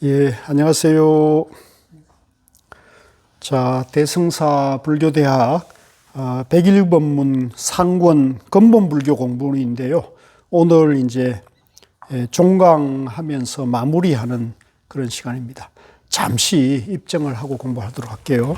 예, 안녕하세요. 자, 대승사 불교대학 101법문 상권 근본 불교 공부인데요. 오늘 이제 종강하면서 마무리하는 그런 시간입니다. 잠시 입정을 하고 공부하도록 할게요.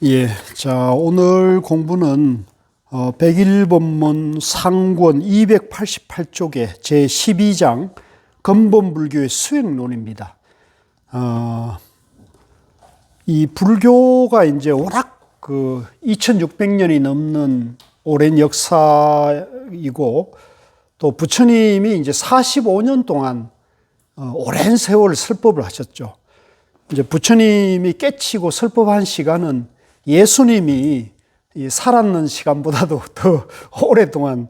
예, 자, 오늘 공부는 101법문 상권 288쪽의 제12장 근본불교의 수행론입니다. 이 불교가 이제 워낙 2600년이 넘는 오랜 역사이고, 또 부처님이 이제 45년 동안 오랜 세월 설법을 하셨죠. 이제 부처님이 깨치고 설법한 시간은 예수님이 살았는 시간보다도 더 오랫동안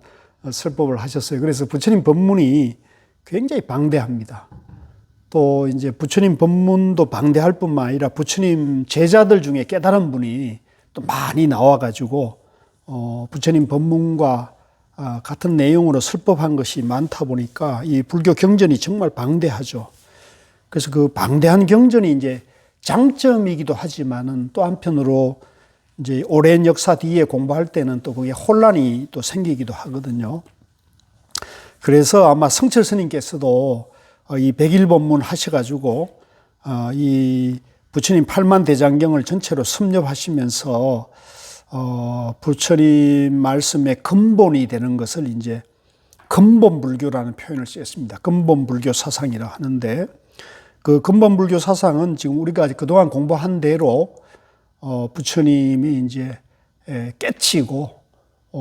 설법을 하셨어요. 그래서 부처님 법문이 굉장히 방대합니다. 또 이제 부처님 법문도 방대할 뿐만 아니라 부처님 제자들 중에 깨달은 분이 또 많이 나와가지고 부처님 법문과 같은 내용으로 설법한 것이 많다 보니까 이 불교 경전이 정말 방대하죠. 그래서 그 방대한 경전이 이제 장점이기도 하지만은 또 한편으로 이제 오랜 역사 뒤에 공부할 때는 또 그게 혼란이 또 생기기도 하거든요. 그래서 아마 성철 스님께서도 이 101법문 하셔가지고 이 부처님 팔만대장경을 전체로 섭렵하시면서 부처님 말씀의 근본이 되는 것을 이제 근본불교라는 표현을 쓰였습니다. 근본불교 사상이라 하는데, 그 근본불교 사상은 지금 우리가 그동안 공부한 대로 부처님이 이제 깨치고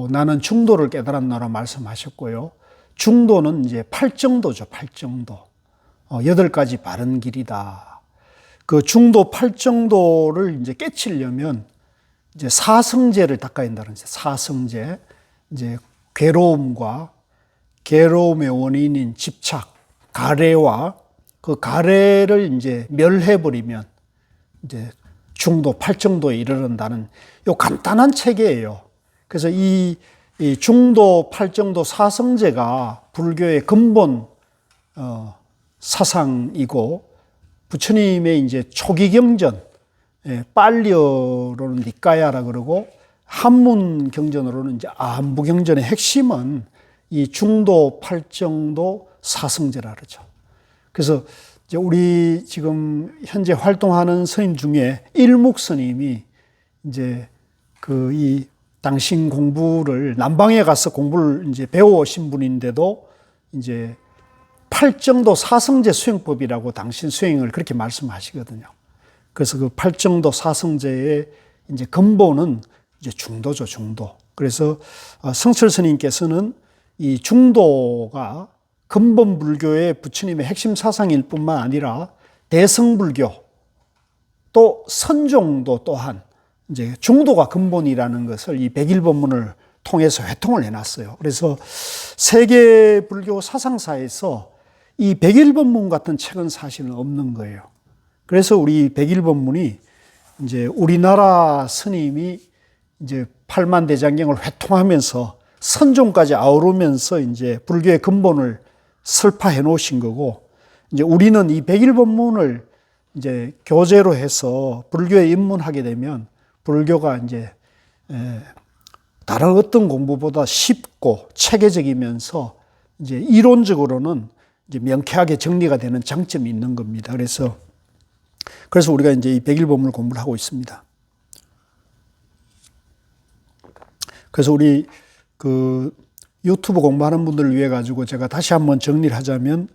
나는 중도를 깨달았노라 말씀하셨고요. 중도는 이제 팔정도죠. 팔정도. 8가지 바른 길이다. 그 중도 팔정도를 이제 깨치려면 이제 사성제를 닦아야 된다는 거죠. 사성제. 이제 괴로움과 괴로움의 원인인 집착, 가래와 그 가래를 이제 멸해버리면 이제 중도 팔정도에 이르른다는 요 간단한 체계예요. 그래서 이 중도 팔정도 사성제가 불교의 근본 사상이고, 부처님의 이제 초기 경전, 빨리어로는 니까야라 그러고 한문 경전으로는 이제 안부 경전의 핵심은 이 중도 팔정도 사성제라 그러죠. 그래서 이제 우리 지금 현재 활동하는 스님 중에 일묵 스님이 이제 이 당신 공부를 남방에 가서 공부를 이제 배워오신 분인데도 이제 팔정도 사성제 수행법이라고 당신 수행을 그렇게 말씀하시거든요. 그래서 그 팔정도 사성제의 이제 근본은 이제 중도죠, 중도. 그래서 성철 스님께서는 이 중도가 근본 불교의 부처님의 핵심 사상일 뿐만 아니라 대승불교 또 선종도 또한 이제 중도가 근본이라는 것을 이 101법문을 통해서 회통을 해놨어요. 그래서 세계 불교 사상사에서 이 101법문 같은 책은 사실은 없는 거예요. 그래서 우리 101법문이 이제 우리나라 스님이 이제 팔만대장경을 회통하면서 선종까지 아우르면서 이제 불교의 근본을 설파해 놓으신 거고, 이제 우리는 이 101법문을 이제 교재로 해서 불교에 입문하게 되면 불교가 이제 다른 어떤 공부보다 쉽고 체계적이면서 이제 이론적으로는 이제 명쾌하게 정리가 되는 장점이 있는 겁니다. 그래서 우리가 이제 이 101법문을 공부를 하고 있습니다. 그래서 우리 유튜브 공부하는 분들을 위해 가지고 제가 다시 한번 정리를 하자면,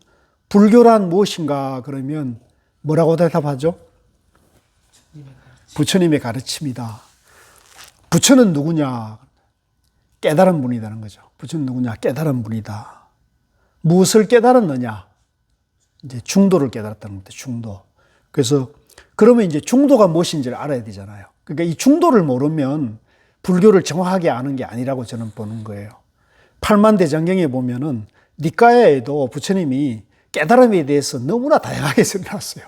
불교란 무엇인가 그러면 뭐라고 대답하죠? 부처님의 가르침이다. 부처는 누구냐? 깨달은 분이라는 거죠. 부처는 누구냐? 깨달은 분이다. 무엇을 깨달았느냐? 이제 중도를 깨달았다는 겁니다. 중도. 그래서 그러면 이제 중도가 무엇인지를 알아야 되잖아요. 그러니까 이 중도를 모르면 불교를 정확하게 아는 게 아니라고 저는 보는 거예요. 팔만대장경에 보면은 니까야에도 부처님이 깨달음에 대해서 너무나 다양하게 설명했어요.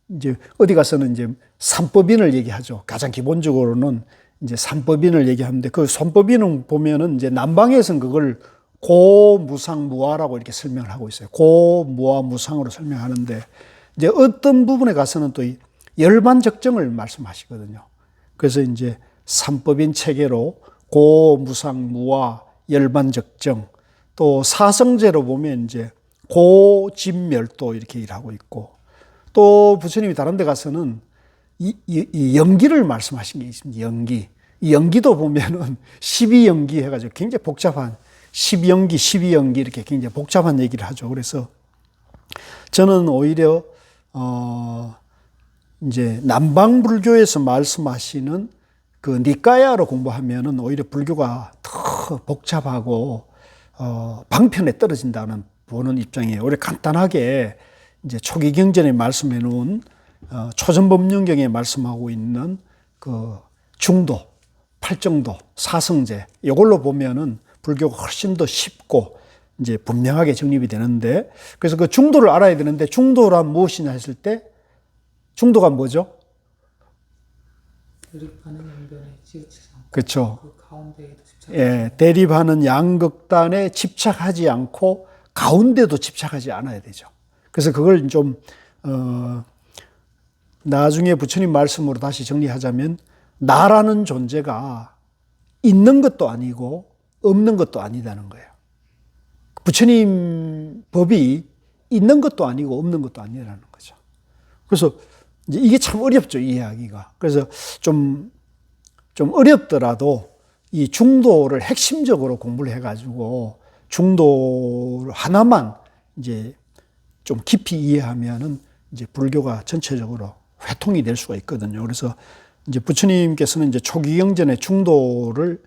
이제 어디 가서는 이제 삼법인을 얘기하죠. 가장 기본적으로는 이제 삼법인을 얘기하는데 그 삼법인은 보면은 이제 남방에서는 그걸 고무상무화라고 이렇게 설명을 하고 있어요. 고무화 무상으로 설명하는데 이제 어떤 부분에 가서는 또 열반적정을 말씀하시거든요. 그래서 이제 삼법인 체계로 고무상무화 열반적정 또 사성제로 보면 이제 고진멸도 이렇게 일하고 있고 또 부처님이 다른 데 가서는 이 연기를 말씀하신 게 있습니다. 연기. 이 연기도 보면은 12연기 해가지고 굉장히 복잡한 12연기, 12연기 이렇게 굉장히 복잡한 얘기를 하죠. 그래서 저는 오히려, 이제 남방불교에서 말씀하시는 그 니까야로 공부하면은 오히려 불교가 더 복잡하고, 방편에 떨어진다는 보는 입장이에요. 오히려 간단하게 이제 초기 경전에 말씀해 놓은 초전법륜경에 말씀하고 있는 그 중도, 팔정도, 사성제 이걸로 보면은 불교가 훨씬 더 쉽고 이제 분명하게 정립이 되는데 그래서 그 중도를 알아야 되는데 중도란 무엇이냐 했을 때 중도가 뭐죠? 대립하는 양변에 치우치지 않고 그렇죠. 그 가운데에도 집착. 예, 대립하는 양극단에 집착하지 않고 가운데도 집착하지 않아야 되죠. 그래서 그걸 좀 나중에 부처님 말씀으로 다시 정리하자면 나라는 존재가 있는 것도 아니고 없는 것도 아니다는 거예요. 부처님 법이 있는 것도 아니고 없는 것도 아니라는 거죠. 그래서 이제 이게 참 어렵죠, 이해하기가. 그래서 좀 어렵더라도 이 중도를 핵심적으로 공부를 해가지고 중도 하나만 이제 좀 깊이 이해하면은 이제 불교가 전체적으로 회통이 될 수가 있거든요. 그래서 이제 부처님께서는 이제 초기경전의 중도를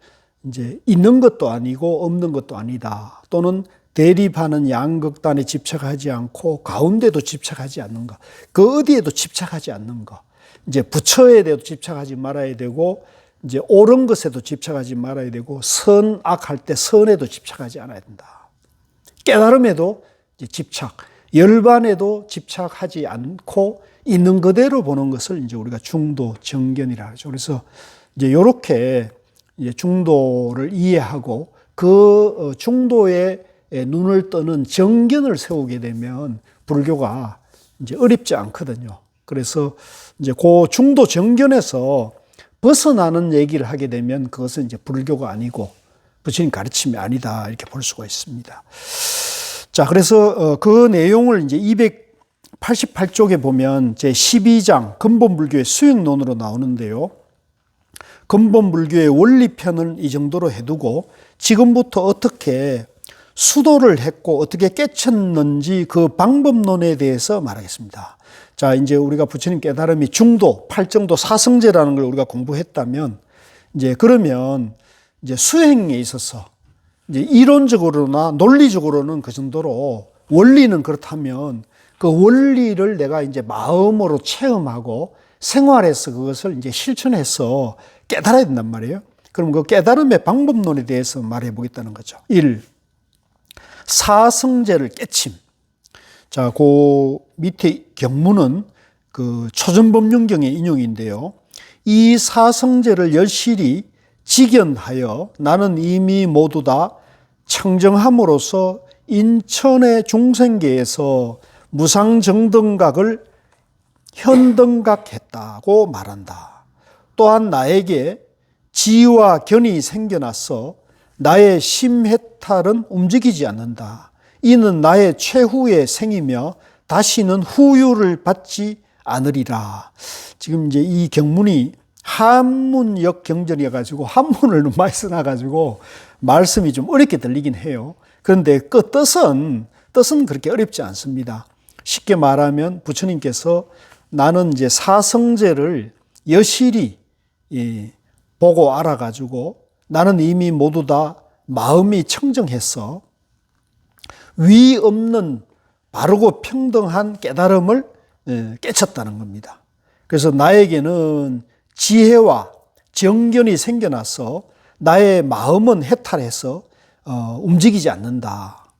이제 있는 것도 아니고 없는 것도 아니다. 또는 대립하는 양극단에 집착하지 않고 가운데도 집착하지 않는 것. 그 어디에도 집착하지 않는 것. 이제 부처에 대해도 집착하지 말아야 되고 이제 옳은 것에도 집착하지 말아야 되고 선악할 때 선에도 집착하지 않아야 된다. 깨달음에도 이제 집착, 열반에도 집착하지 않고 있는 그대로 보는 것을 이제 우리가 중도 정견이라 하죠. 그래서 이제 이렇게 이제 중도를 이해하고 그 중도에 눈을 뜨는 정견을 세우게 되면 불교가 이제 어렵지 않거든요. 그래서 이제 그 중도 정견에서 벗어나는 얘기를 하게 되면 그것은 이제 불교가 아니고 부처님 가르침이 아니다 이렇게 볼 수가 있습니다. 자, 그래서 그 내용을 이제 288쪽에 보면 제 12장 근본불교의 수행론으로 나오는데요. 근본불교의 원리편을 이 정도로 해두고 지금부터 어떻게 수도를 했고 어떻게 깨쳤는지 그 방법론에 대해서 말하겠습니다. 자, 이제 우리가 부처님 깨달음이 중도, 팔정도, 사성제라는 걸 우리가 공부했다면 이제 그러면 이제 수행에 있어서 이제 이론적으로나 논리적으로는 그 정도로 원리는 그렇다면 그 원리를 내가 이제 마음으로 체험하고 생활에서 그것을 이제 실천해서 깨달아야 된단 말이에요. 그럼 그 깨달음의 방법론에 대해서 말해 보겠다는 거죠. 1. 사성제를 깨침. 자, 그 밑에 경문은 그 초전법륜경의 인용인데요. 이 사성제를 열실히 직연하여 나는 이미 모두 다 청정함으로써 인천의 중생계에서 무상정등각을 현등각했다고 말한다. 또한 나에게 지와 견이 생겨나서 나의 심해탈은 움직이지 않는다. 이는 나의 최후의 생이며 다시는 후유를 받지 않으리라. 지금 이제 이 경문이 한문역 경전이어가지고 한문을 많이 써놔가지고 말씀이 좀 어렵게 들리긴 해요. 그런데 그 뜻은 그렇게 어렵지 않습니다. 쉽게 말하면 부처님께서 나는 이제 사성제를 여실히 보고 알아가지고 나는 이미 모두 다 마음이 청정해서 위 없는 바르고 평등한 깨달음을 깨쳤다는 겁니다. 그래서 나에게는 지혜와 정견이 생겨나서 나의 마음은 해탈해서 움직이지 않는다.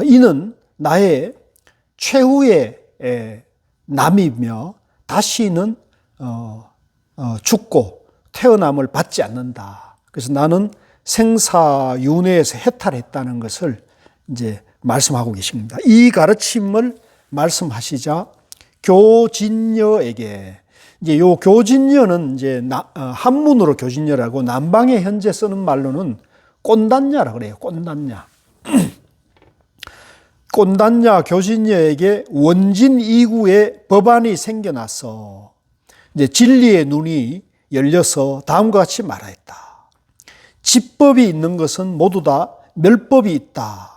이는 나의 최후의 남이며 다시는 죽고 태어남을 받지 않는다. 그래서 나는 생사윤회에서 해탈했다는 것을 이제 말씀하고 계십니다. 이 가르침을 말씀하시자 교진녀에게 이제 요 교진녀는 이제 한문으로 교진녀라고 남방에 현재 쓰는 말로는 꼰단냐라 그래요. 꼰단냐. 꼰단냐 교진녀에게 원진 이구의 법안이 생겨나서 이제 진리의 눈이 열려서 다음과 같이 말하였다. 집법이 있는 것은 모두 다 멸법이 있다.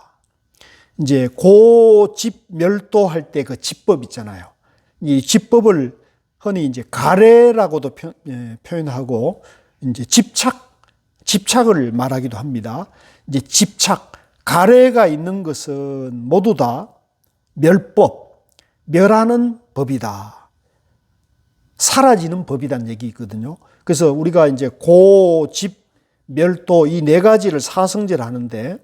이제 고집멸도 할 때 그 집법 있잖아요. 이 집법을 흔히 이제 가래라고도 표현하고 이제 집착을 말하기도 합니다. 이제 집착, 가래가 있는 것은 모두 다 멸법, 멸하는 법이다. 사라지는 법이란 얘기거든요. 그래서 우리가 이제 고집, 멸도 이 네 가지를 사성제를 하는데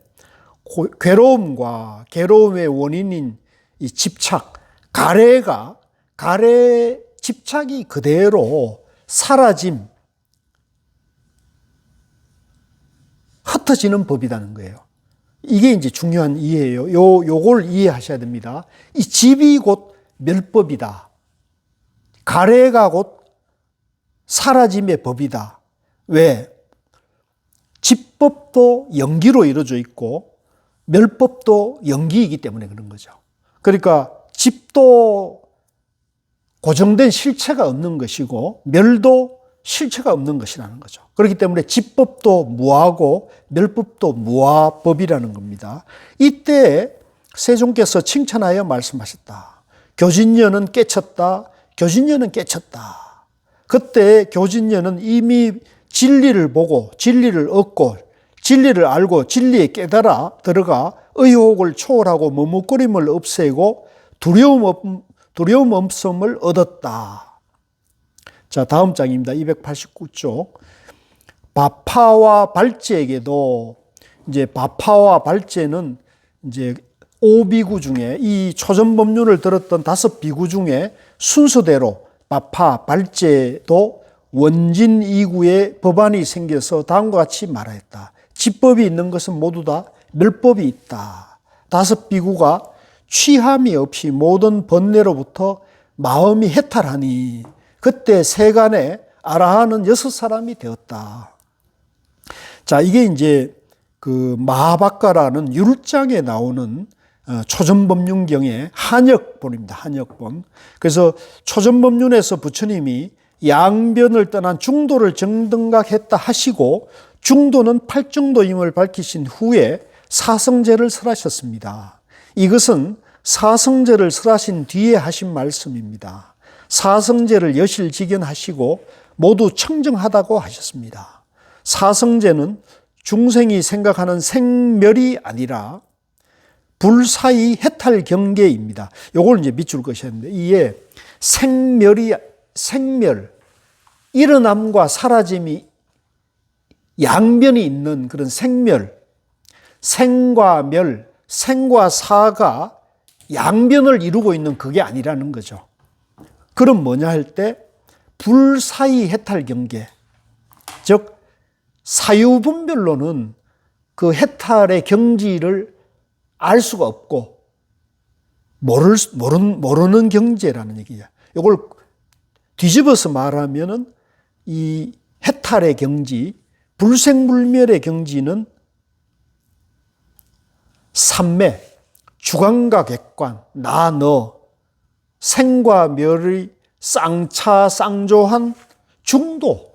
괴로움과 괴로움의 원인인 이 집착, 집착이 그대로 사라짐, 흩어지는 법이라는 거예요. 이게 이제 중요한 이해예요. 요걸 이해하셔야 됩니다. 이 집이 곧 멸법이다. 가래가 곧 사라짐의 법이다. 왜? 집법도 연기로 이루어져 있고 멸법도 연기이기 때문에 그런 거죠. 그러니까 집도 고정된 실체가 없는 것이고 멸도 실체가 없는 것이라는 거죠. 그렇기 때문에 집법도 무하고 멸법도 무하법이라는 겁니다. 이때 세종께서 칭찬하여 말씀하셨다. 교진녀는 깨쳤다. 교진녀는 깨쳤다. 그때 교진녀는 이미 진리를 보고 진리를 얻고 진리를 알고 진리에 깨달아 들어가 의혹을 초월하고 머뭇거림을 없애고 두려움 없음을 얻었다. 자, 다음 장입니다. 289쪽. 바파와 발제에게도 이제 바파와 발제는 이제 5비구 중에 이 초전법륜을 들었던 5비구 중에 순서대로 바파, 발제도 원진 2구의 법안이 생겨서 다음과 같이 말하였다. 집법이 있는 것은 모두 다 멸법이 있다. 5비구가 취함이 없이 모든 번뇌로부터 마음이 해탈하니 그때 세간에 아라하는 6사람이 되었다. 자, 이게 이제 그 마하박가라는 율장에 나오는 초전법륜경의 한역본입니다. 한역본. 그래서 초전법륜에서 부처님이 양변을 떠난 중도를 정등각했다 하시고 중도는 팔정도임을 밝히신 후에 사성제를 설하셨습니다. 이것은 사성제를 설하신 뒤에 하신 말씀입니다. 사성제를 여실직연하시고 모두 청정하다고 하셨습니다. 사성제는 중생이 생각하는 생멸이 아니라 불사의 해탈 경계입니다. 요걸 이제 밑줄 그으셨는데 이게 생멸, 일어남과 사라짐이 양변이 있는 그런 생멸, 생과 멸, 생과 사가 양변을 이루고 있는 그게 아니라는 거죠. 그럼 뭐냐 할 때 불사의 해탈 경계, 즉 사유분별로는 그 해탈의 경지를 알 수가 없고 모르는 경제라는 얘기야. 이걸 뒤집어서 말하면은 이 해탈의 경지, 불생불멸의 경지는 삼매, 주관과 객관, 나, 너, 생과 멸의 쌍차, 쌍조한 중도,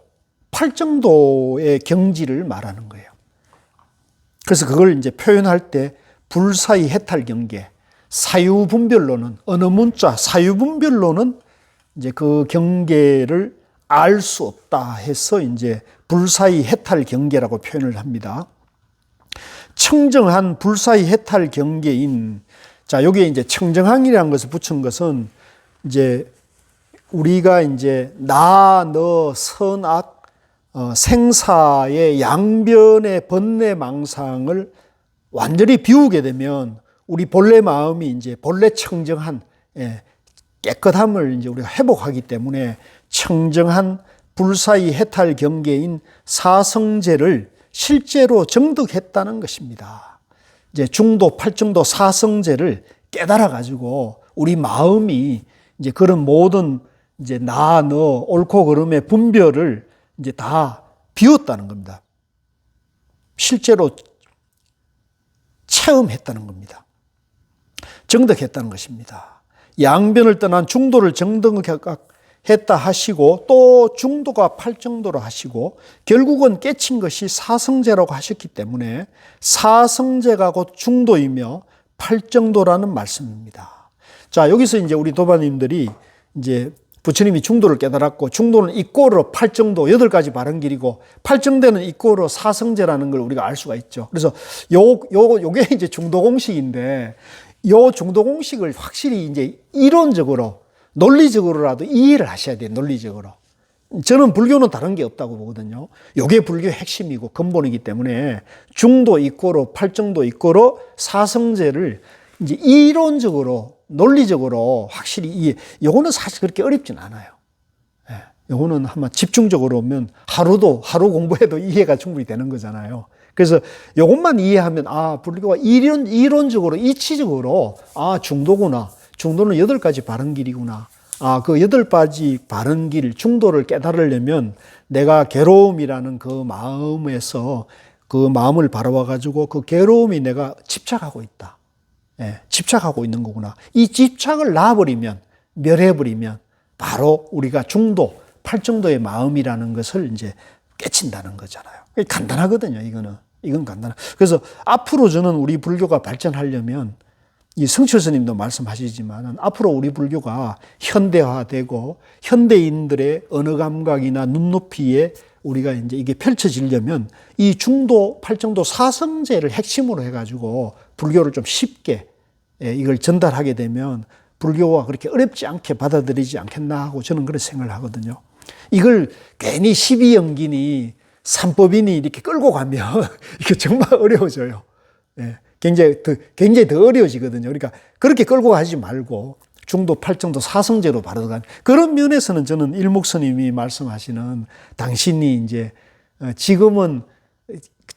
팔정도의 경지를 말하는 거예요. 그래서 그걸 이제 표현할 때 불사의 해탈 경계, 사유분별로는 어느 문자, 사유분별로는 이제 그 경계를 알 수 없다 해서 이제 불사의 해탈 경계라고 표현을 합니다. 청정한 불사의 해탈 경계인, 자, 여기에 이제 청정한이라는 것을 붙인 것은 이제 우리가 이제 나, 너, 선악, 생사의 양변의 번뇌망상을 완전히 비우게 되면 우리 본래 마음이 이제 본래 청정한 깨끗함을 이제 우리가 회복하기 때문에 청정한 불사의 해탈 경계인 사성제를 실제로 정득했다는 것입니다. 이제 중도, 팔중도 사성제를 깨달아 가지고 우리 마음이 이제 그런 모든 이제 나, 너, 옳고 그름의 분별을 이제 다 비웠다는 겁니다. 실제로 체험했다는 겁니다. 정득했다는 것입니다. 양변을 떠난 중도를 정득했다 하시고 또 중도가 팔정도로 하시고 결국은 깨친 것이 사성제라고 하셨기 때문에 사성제가 곧 중도이며 팔정도라는 말씀입니다. 자, 여기서 이제 우리 도반님들이 이제 부처님이 중도를 깨달았고 중도는 이꼬로 팔정도 8가지 바른 길이고 팔정대는 이꼬로 사성제라는 걸 우리가 알 수가 있죠. 그래서 요게 이제 중도 공식인데 요 중도 공식을 확실히 이제 이론적으로 논리적으로라도 이해를 하셔야 돼요. 논리적으로. 저는 불교는 다른 게 없다고 보거든요. 요게 불교의 핵심이고 근본이기 때문에 중도 이꼬로 팔정도 이꼬로 사성제를 이제 이론적으로 논리적으로 확실히 이해. 요거는 사실 그렇게 어렵진 않아요. 예. 요거는 한번 집중적으로 오면 하루 공부해도 이해가 충분히 되는 거잖아요. 그래서 요것만 이해하면 불교가 이론적으로 이치적으로 중도구나. 중도는 8가지 바른 길이구나. 그 8가지 바른 길 중도를 깨달으려면 내가 괴로움이라는 그 마음에서 그 마음을 바라봐 가지고 그 괴로움이 내가 집착하고 있다. 예, 집착하고 있는 거구나. 이 집착을 놔버리면, 멸해버리면 바로 우리가 중도, 팔정도의 마음이라는 것을 이제 깨친다는 거잖아요. 간단하거든요, 이건 간단해. 그래서 앞으로 저는 우리 불교가 발전하려면 이 성철 스님도 말씀하시지만 앞으로 우리 불교가 현대화되고 현대인들의 언어 감각이나 눈높이에 우리가 이제 이게 펼쳐지려면 이 중도, 팔정도 사성제를 핵심으로 해가지고 불교를 좀 쉽게 이걸 전달하게 되면 불교가 그렇게 어렵지 않게 받아들이지 않겠나 하고 저는 그런 생각을 하거든요. 이걸 괜히 12연기니 삼법이니 이렇게 끌고 가면 이게 정말 어려워져요. 굉장히 더 어려워지거든요. 그러니까 그렇게 끌고 가지 말고 중도, 팔정도, 사성제로 바로 들어가는 그런 면에서는 저는 일목스님이 말씀하시는 당신이 이제 지금은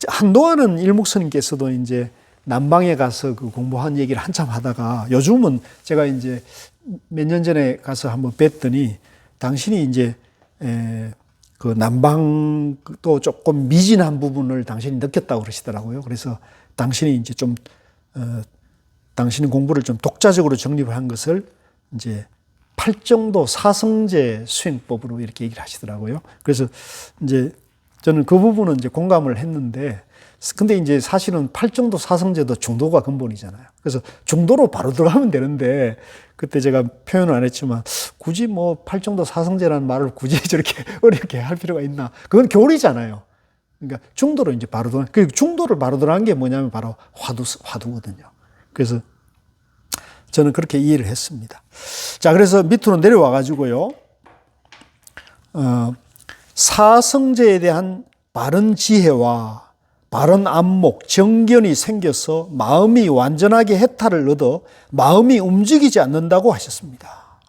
한동안은 일목스님께서도 이제 남방에 가서 그 공부한 얘기를 한참 하다가 요즘은 제가 이제 몇 년 전에 가서 한번 뵀더니 당신이 이제 그 남방도 조금 미진한 부분을 당신이 느꼈다고 그러시더라고요. 그래서 당신이 이제 좀 당신의 공부를 좀 독자적으로 정립을 한 것을 이제 팔정도 사성제 수행법으로 이렇게 얘기를 하시더라고요. 그래서 이제 저는 그 부분은 이제 공감을 했는데, 근데 이제 사실은 팔정도 사성제도 중도가 근본이잖아요. 그래서 중도로 바로 들어가면 되는데, 그때 제가 표현을 안 했지만, 굳이 뭐 팔정도 사성제라는 말을 굳이 저렇게 어렵게 할 필요가 있나. 그건 교리잖아요. 그러니까 중도로 이제 바로 들어간, 그 중도를 바로 들어간 게 뭐냐면 바로 화두거든요. 그래서 저는 그렇게 이해를 했습니다. 자, 그래서 밑으로 내려와 가지고요. 사성제에 대한 바른 지혜와 바른 안목, 정견이 생겨서 마음이 완전하게 해탈을 얻어 마음이 움직이지 않는다고 하셨습니다.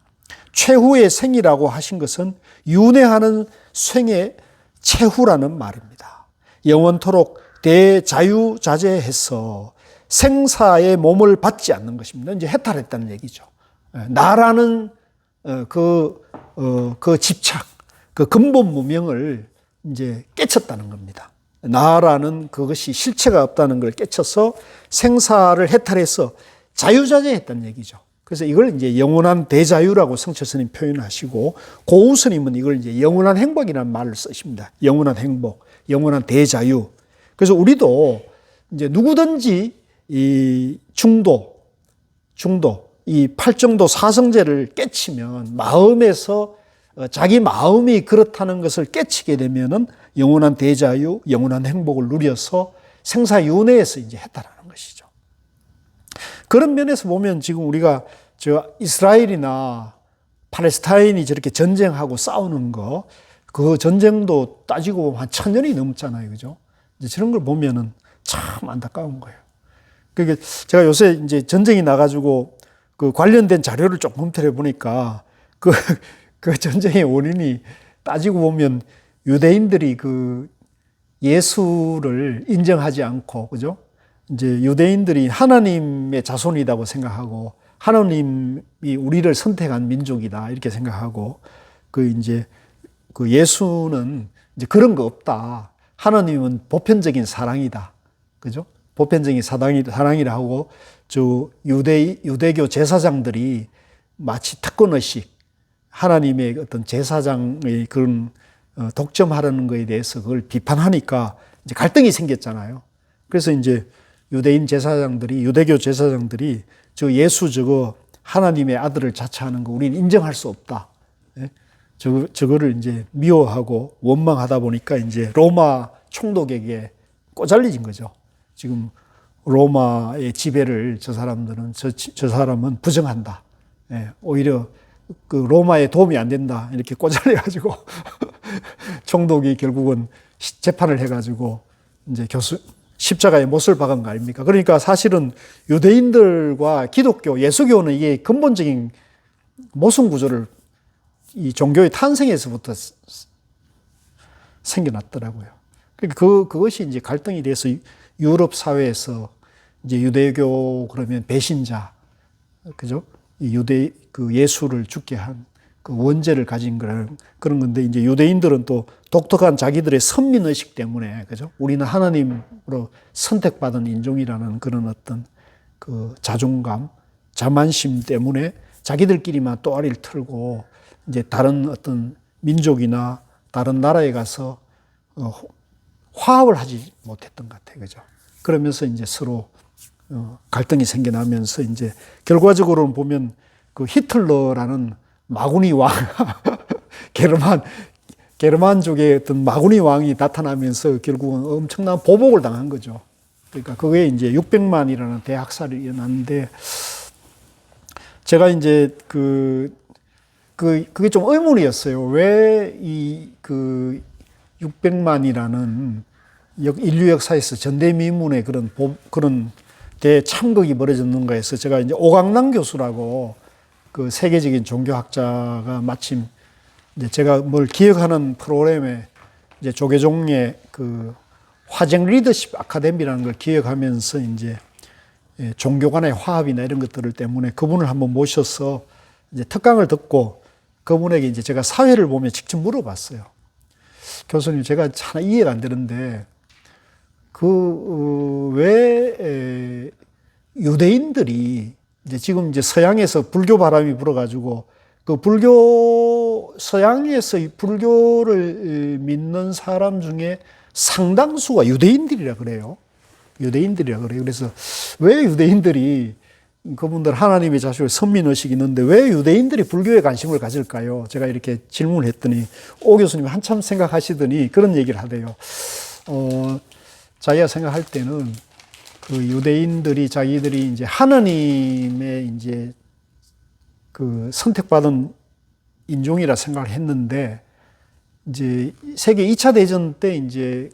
최후의 생이라고 하신 것은 윤회하는 생의 최후라는 말입니다. 영원토록 대자유자재해서 생사의 몸을 받지 않는 것입니다. 이제 해탈했다는 얘기죠. 나라는 그 집착, 그 근본 무명을 이제 깨쳤다는 겁니다. 나라는 그것이 실체가 없다는 걸 깨쳐서 생사를 해탈해서 자유자재했다는 얘기죠. 그래서 이걸 이제 영원한 대자유라고 성철 스님 표현하시고, 고우 스님은 이걸 이제 영원한 행복이라는 말을 쓰십니다. 영원한 행복, 영원한 대자유. 그래서 우리도 이제 누구든지 이 중도, 이 팔정도 사성제를 깨치면 마음에서 자기 마음이 그렇다는 것을 깨치게 되면은 영원한 대자유, 영원한 행복을 누려서 생사윤회에서 이제 했다라는 것이죠. 그런 면에서 보면 지금 우리가 이스라엘이나 팔레스타인이 저렇게 전쟁하고 싸우는 거, 그 전쟁도 따지고 보면 한 1000년이 넘잖아요. 그죠? 이제 저런 걸 보면은 참 안타까운 거예요. 그러니까 제가 요새 이제 전쟁이 나가지고 그 관련된 자료를 좀 검토해 보니까 그 전쟁의 원인이 따지고 보면 유대인들이 그 예수를 인정하지 않고, 그죠? 이제 유대인들이 하나님의 자손이라고 생각하고 하나님이 우리를 선택한 민족이다 이렇게 생각하고 이제 그 예수는 이제 그런 거 없다. 하나님은 보편적인 사랑이다. 그죠? 보편적인 사랑이라 하고 유대교 제사장들이 마치 특권의식, 하나님의 어떤 제사장의 그런 독점하려는 것에 대해서 그걸 비판하니까 이제 갈등이 생겼잖아요. 그래서 이제 유대교 제사장들이 예수 하나님의 아들을 자처하는 거 우리는 인정할 수 없다. 저거를 이제 미워하고 원망하다 보니까 이제 로마 총독에게 꼬잘리진 거죠. 지금 로마의 지배를 저 사람은 부정한다. 오히려 그 로마에 도움이 안 된다. 이렇게 꼬잘려가지고 총독이 결국은 재판을 해가지고 이제 십자가에 못을 박은 거 아닙니까? 그러니까 사실은 유대인들과 기독교, 예수교는 이게 근본적인 모순 구조를 이 종교의 탄생에서부터 생겨났더라고요. 그러니까 그것이 이제 갈등이 돼서 유럽 사회에서 이제 유대교 그러면 배신자, 그죠? 그 예수를 죽게 한 그 원죄를 가진 그런 건데, 이제 유대인들은 또 독특한 자기들의 선민의식 때문에, 그죠? 우리는 하나님으로 선택받은 인종이라는 그런 어떤 그 자존감, 자만심 때문에 자기들끼리만 또아리를 틀고 이제 다른 어떤 민족이나 다른 나라에 가서 화합을 하지 못했던 것 같아요. 그죠? 그러면서 이제 서로 갈등이 생겨나면서 이제 결과적으로는 보면 그 히틀러라는 마구니 왕, 게르만족의 어떤 마구니 왕이 나타나면서 결국은 엄청난 보복을 당한 거죠. 그러니까 그게 이제 600만이라는 대학살이 일어났는데, 제가 이제 그게 좀 의문이었어요. 왜 그 600만이라는 인류 역사에서 전대미문의 그런 대참극이 벌어졌는가 해서 제가 이제 오강남 교수라고 그 세계적인 종교학자가 마침 이제 제가 뭘 기억하는 프로그램에 이제 조계종의 그 화정 리더십 아카데미라는 걸 기억하면서 이제 종교 간의 화합이나 이런 것들을 때문에 그분을 한번 모셔서 이제 특강을 듣고 그분에게 이제 제가 사회를 보며 직접 물어봤어요. 교수님, 제가 참 이해가 안 되는데 왜 유대인들이 이제 지금 이제 서양에서 불교 바람이 불어가지고 그 서양에서 불교를 믿는 사람 중에 상당수가 유대인들이라 그래요. 그래서 왜 유대인들이, 그분들 하나님의 자식을 선민의식이 있는데 왜 유대인들이 불교에 관심을 가질까요? 제가 이렇게 질문을 했더니 오 교수님이 한참 생각하시더니 그런 얘기를 하대요. 자기가 생각할 때는 그 유대인들이 자기들이 이제 하나님의 이제 그 선택받은 인종이라 생각을 했는데, 이제 세계 2차 대전 때 이제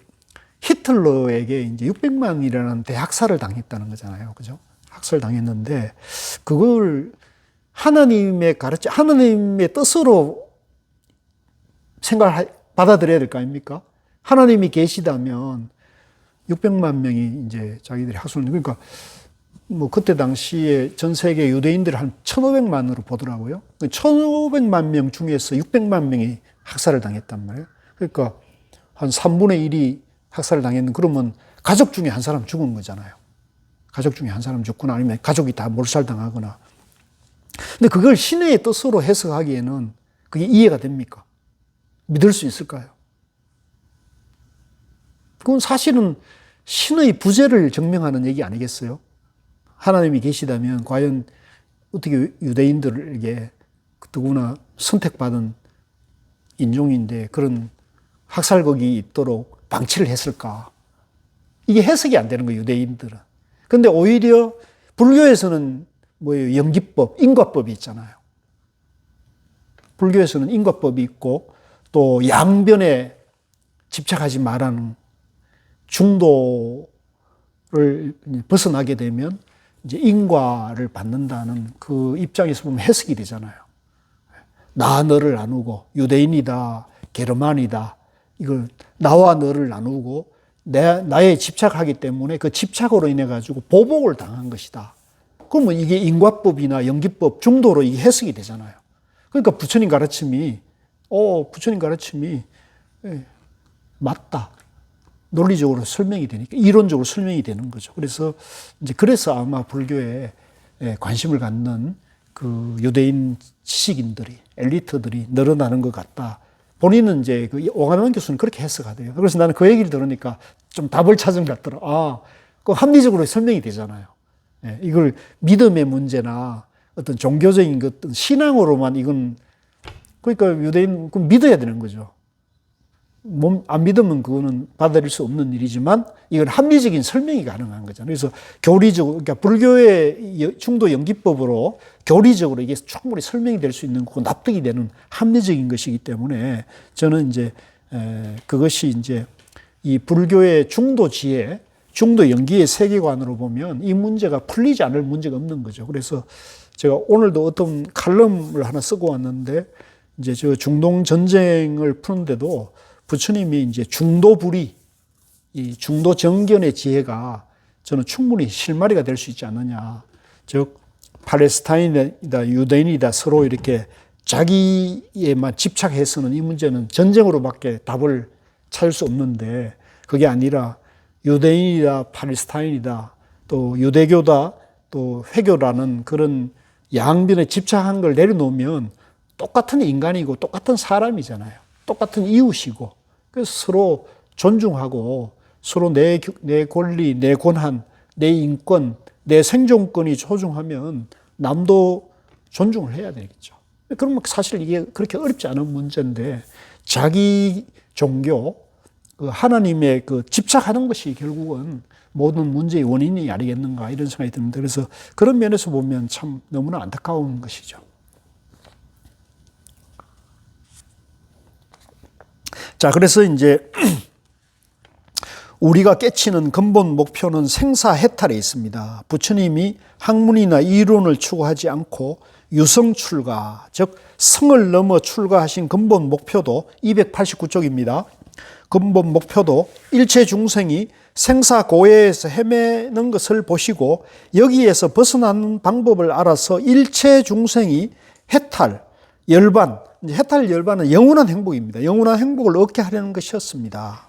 히틀러에게 이제 600만이라는 대학살을 당했다는 거잖아요. 그죠? 학살당했는데, 그걸 하나님의 뜻으로 받아들여야 될 거 아닙니까? 하나님이 계시다면 600만 명이 이제 자기들이 학살을, 그러니까 뭐 그때 당시에 전 세계 유대인들을 한 1,500만으로 보더라고요. 1,500만 명 중에서 600만 명이 학살을 당했단 말이에요. 그러니까 한 3분의 1이 학살을 당했는, 그러면 가족 중에 한 사람 죽은 거잖아요. 가족 중에 한 사람 죽거나 아니면 가족이 다 몰살당하거나. 근데 그걸 신의 뜻으로 해석하기에는 그게 이해가 됩니까? 믿을 수 있을까요? 그건 사실은 신의 부재를 증명하는 얘기 아니겠어요? 하나님이 계시다면 과연 어떻게 유대인들에게 더구나 선택받은 인종인데 그런 학살극이 있도록 방치를 했을까? 이게 해석이 안 되는 거예요, 유대인들은. 근데 오히려 불교에서는 뭐예요? 연기법, 인과법이 있잖아요. 불교에서는 인과법이 있고 또 양변에 집착하지 말라는 중도를 벗어나게 되면 이제 인과를 받는다는 그 입장에서 보면 해석이 되잖아요. 나 너를 나누고 유대인이다, 게르만이다. 이걸 나와 너를 나누고 나에 집착하기 때문에 그 집착으로 인해 가지고 보복을 당한 것이다. 그러면 이게 인과법이나 연기법 중도로 이게 해석이 되잖아요. 그러니까 부처님 가르침이 맞다. 논리적으로 설명이 되니까, 이론적으로 설명이 되는 거죠. 그래서 아마 불교에 관심을 갖는 그 유대인 지식인들이, 엘리트들이 늘어나는 것 같다. 본인은 이제 그 오가노한 교수는 그렇게 해석하대요. 그래서 나는 그 얘기를 들으니까 좀 답을 찾은 것 같더라. 그 합리적으로 설명이 되잖아요. 이걸 믿음의 문제나 어떤 종교적인 어떤 신앙으로만 이건, 그러니까 유대인, 그 믿어야 되는 거죠. 안 믿으면 그거는 받아들일 수 없는 일이지만 이건 합리적인 설명이 가능한 거잖아요. 그래서 교리적으로, 그러니까 불교의 중도 연기법으로 교리적으로 이게 충분히 설명이 될 수 있는 거고 납득이 되는 합리적인 것이기 때문에 저는 이제 그것이 이제 이 불교의 중도 지혜, 중도 연기의 세계관으로 보면 이 문제가 풀리지 않을 문제가 없는 거죠. 그래서 제가 오늘도 어떤 칼럼을 하나 쓰고 왔는데 이제 저 중동 전쟁을 푸는데도 부처님이 이제 중도불이, 이 중도 정견의 지혜가 저는 충분히 실마리가 될 수 있지 않느냐. 즉, 팔레스타인이다, 유대인이다 서로 이렇게 자기에만 집착해서는 이 문제는 전쟁으로밖에 답을 찾을 수 없는데 그게 아니라 유대인이다, 팔레스타인이다, 또 유대교다, 또 회교라는 그런 양변에 집착한 걸 내려놓으면 똑같은 인간이고 똑같은 사람이잖아요. 똑같은 이웃이고. 그래서 서로 존중하고 서로 내 권리, 내 권한, 내 인권, 내 생존권이 소중하면 남도 존중을 해야 되겠죠. 그러면 사실 이게 그렇게 어렵지 않은 문제인데 자기 종교, 그 하나님의 그 집착하는 것이 결국은 모든 문제의 원인이 아니겠는가 이런 생각이 드는데 그래서 그런 면에서 보면 참 너무나 안타까운 것이죠. 자, 그래서 이제 우리가 깨치는 근본 목표는 생사해탈에 있습니다. 부처님이 학문이나 이론을 추구하지 않고 유성 출가, 즉 성을 넘어 출가하신 근본 목표도 289쪽입니다. 근본 목표도 일체 중생이 생사고해에서 헤매는 것을 보시고 여기에서 벗어나는 방법을 알아서 일체 중생이 해탈, 열반, 해탈 열반은 영원한 행복입니다. 영원한 행복을 얻게 하려는 것이었습니다.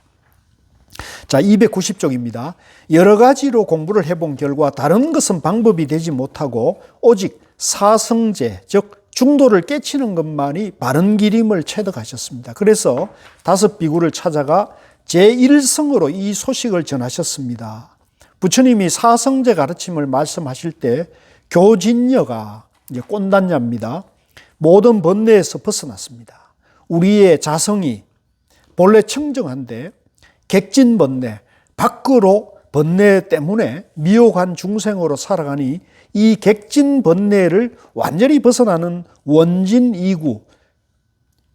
자, 290쪽입니다. 여러 가지로 공부를 해본 결과 다른 것은 방법이 되지 못하고 오직 사성제, 즉 중도를 깨치는 것만이 바른 길임을 체득하셨습니다. 그래서 다섯 비구를 찾아가 제1성으로 이 소식을 전하셨습니다. 부처님이 사성제 가르침을 말씀하실 때 교진녀가 이제 꽃단녀입니다. 모든 번뇌에서 벗어났습니다. 우리의 자성이 본래 청정한데 객진 번뇌, 밖으로 번뇌 때문에 미혹한 중생으로 살아가니 이 객진 번뇌를 완전히 벗어나는 원진이구,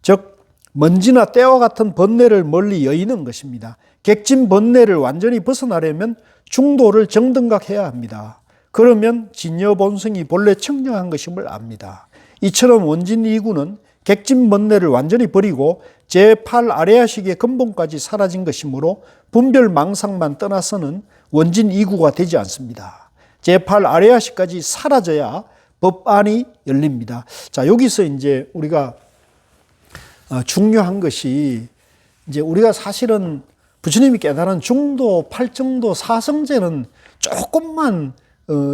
즉 먼지나 때와 같은 번뇌를 멀리 여의는 것입니다. 객진 번뇌를 완전히 벗어나려면 중도를 정등각해야 합니다. 그러면 진여본성이 본래 청정한 것임을 압니다. 이처럼 원진이구는 객진 번뇌를 완전히 버리고 제8 아레아식의 근본까지 사라진 것이므로 분별 망상만 떠나서는 원진이구가 되지 않습니다. 제8 아레아식까지 사라져야 법안이 열립니다. 자, 여기서 이제 우리가 중요한 것이 이제 우리가 사실은 부처님이 깨달은 중도, 팔정도, 사성제는 조금만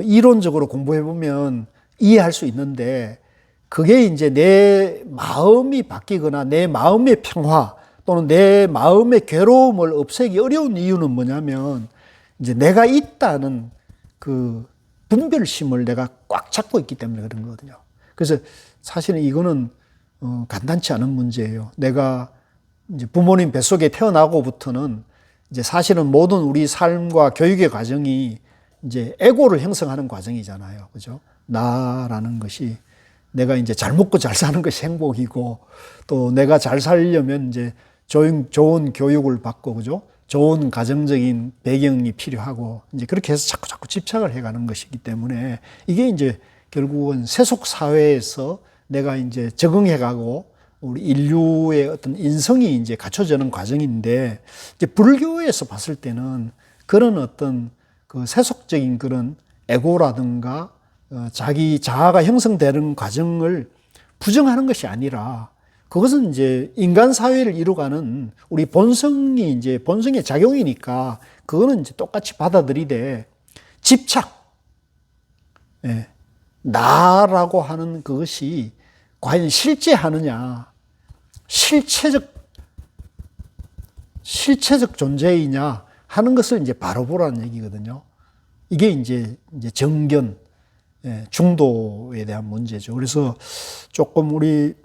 이론적으로 공부해 보면 이해할 수 있는데 그게 이제 내 마음이 바뀌거나 내 마음의 평화 또는 내 마음의 괴로움을 없애기 어려운 이유는 뭐냐면 이제 내가 있다는 그 분별심을 내가 꽉 잡고 있기 때문에 그런 거거든요. 그래서 사실은 이거는 간단치 않은 문제예요. 내가 이제 부모님 뱃속에 태어나고부터는 이제 사실은 모든 우리 삶과 교육의 과정이 이제 에고를 형성하는 과정이잖아요. 그죠? 나라는 것이 내가 이제 잘 먹고 잘 사는 것이 행복이고 또 내가 잘 살려면 이제 좋은 교육을 받고 그죠? 좋은 가정적인 배경이 필요하고 이제 그렇게 해서 자꾸 집착을 해가는 것이기 때문에 이게 이제 결국은 세속 사회에서 내가 이제 적응해가고 우리 인류의 어떤 인성이 이제 갖춰지는 과정인데 이제 불교에서 봤을 때는 그런 어떤 그 세속적인 그런 에고라든가 자기 자아가 형성되는 과정을 부정하는 것이 아니라 그것은 이제 인간 사회를 이루어가는 우리 본성이 이제 본성의 작용이니까 그거는 이제 똑같이 받아들이되 집착, 예, 나라고 하는 그것이 과연 실제하느냐, 실체적 존재이냐 하는 것을 이제 바로 보라는 얘기거든요. 이게 이제 정견, 예, 중도에 대한 문제죠. 그래서 조금 우리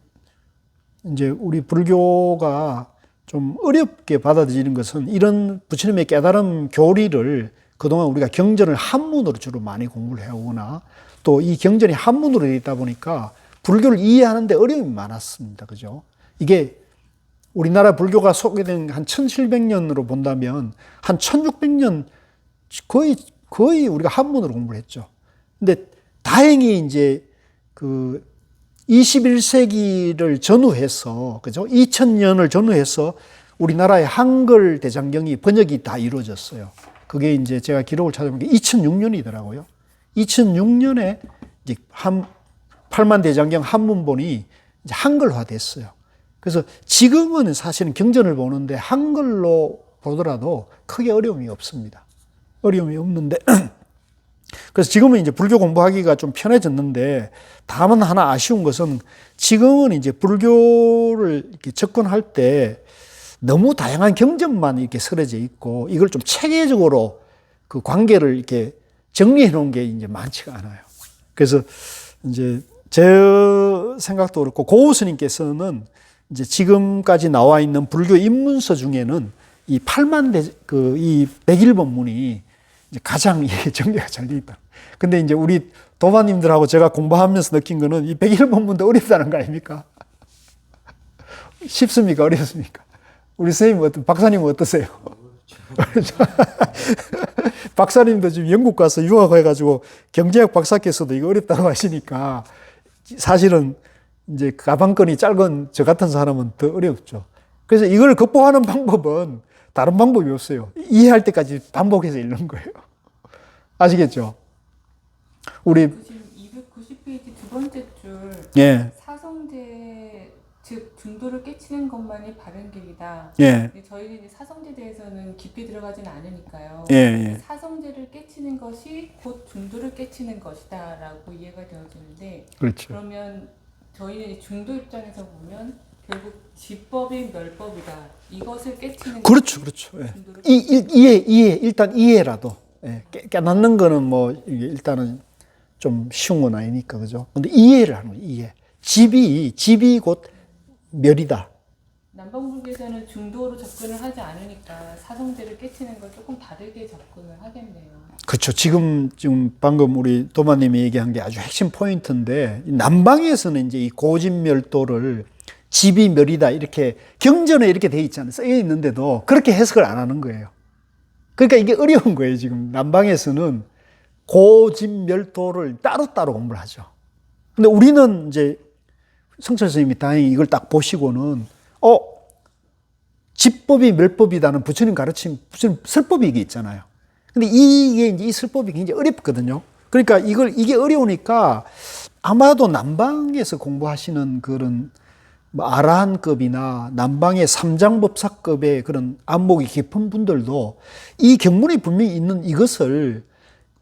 불교가 좀 어렵게 받아들이는 것은 이런 부처님의 깨달음 교리를 그동안 우리가 경전을 한문으로 주로 많이 공부를 해오거나 또 이 경전이 한문으로 되어 있다 보니까 불교를 이해하는데 어려움이 많았습니다. 그죠? 이게 우리나라 불교가 소개된 한 1700년으로 본다면 한 1600년 거의 우리가 한문으로 공부를 했죠. 근데 다행히 이제 그 21세기를 전후해서, 그죠? 2000년을 전후해서 우리나라의 한글 대장경이 번역이 다 이루어졌어요. 그게 이제 제가 기록을 찾아보니까 2006년이더라고요. 2006년에 이제 8만 대장경 한문본이 이제 한글화 됐어요. 그래서 지금은 사실은 경전을 보는데 한글로 보더라도 크게 어려움이 없습니다. 어려움이 없는데 그래서 지금은 이제 불교 공부하기가 좀 편해졌는데 다만 하나 아쉬운 것은 지금은 이제 불교를 이렇게 접근할 때 너무 다양한 경전만 이렇게 설해져 있고 이걸 좀 체계적으로 그 관계를 이렇게 정리해 놓은 게 이제 많지가 않아요. 그래서 이제 제 생각도 그렇고 고우 스님께서는 이제 지금까지 나와 있는 불교 입문서 중에는 이 8만 이 101법문이 이제 가장 정리가 잘 되어 있다. 근데 이제 우리 도마님들하고 제가 공부하면서 느낀 거는 이 101법문도 어렵다는 거 아닙니까? 쉽습니까? 어렵습니까? 우리 선생님, 박사님은 어떠세요? 박사님도 지금 영국 가서 유학해가지고 경제학 박사께서도 이거 어렵다고 하시니까 사실은 이제 가방끈이 짧은 저 같은 사람은 더 어렵죠. 그래서 이걸 극복하는 방법은 다른 방법이 없어요. 이해할 때까지 반복해서 읽는 거예요. 아시겠죠? 우리 지금 290페이지 두 번째 줄 예. 사성제 즉 중도를 깨치는 것만이 바른 길이다. 예. 저희는 이제 사성제에 대해서는 깊이 들어가지는 않으니까요. 예. 사성제를 깨치는 것이 곧 중도를 깨치는 것이다라고 이해가 되어지는데 그렇죠. 그러면 저희는 이제 중도 입장에서 보면 결국 지법이 멸법이다. 이것을 깨치는 그렇죠. 예. 이해 일단 이해라도 예. 깨닫는 거는 뭐 이게 일단은 좀 쉬운 건 아니니까 그죠. 근데 이해를 하는 거예요. 이해. 집이 곧 멸이다. 남방불교에서는 중도로 접근을 하지 않으니까 사성제를 깨치는 걸 조금 다르게 접근을 하겠네요. 그렇죠. 지금 방금 우리 도마님이 얘기한 게 아주 핵심 포인트인데 남방에서는 이제 이 고집멸도를 집이 멸이다 이렇게 경전에 이렇게 돼 있잖아요. 쓰여 있는데도 그렇게 해석을 안 하는 거예요. 그러니까 이게 어려운 거예요. 지금 남방에서는 고집멸도를 따로따로 공부를 하죠. 근데 우리는 이제 성철 스님이 다행히 이걸 딱 보시고는 집법이 멸법이다는 부처님 가르침, 부처님 설법이 이게 있잖아요. 근데 이게 이제 이 설법이 굉장히 어렵거든요. 그러니까 이게 어려우니까 아마도 남방에서 공부하시는 그런 뭐 아라한급이나 남방의 삼장법사급의 그런 안목이 깊은 분들도 이 경문이 분명히 있는 이것을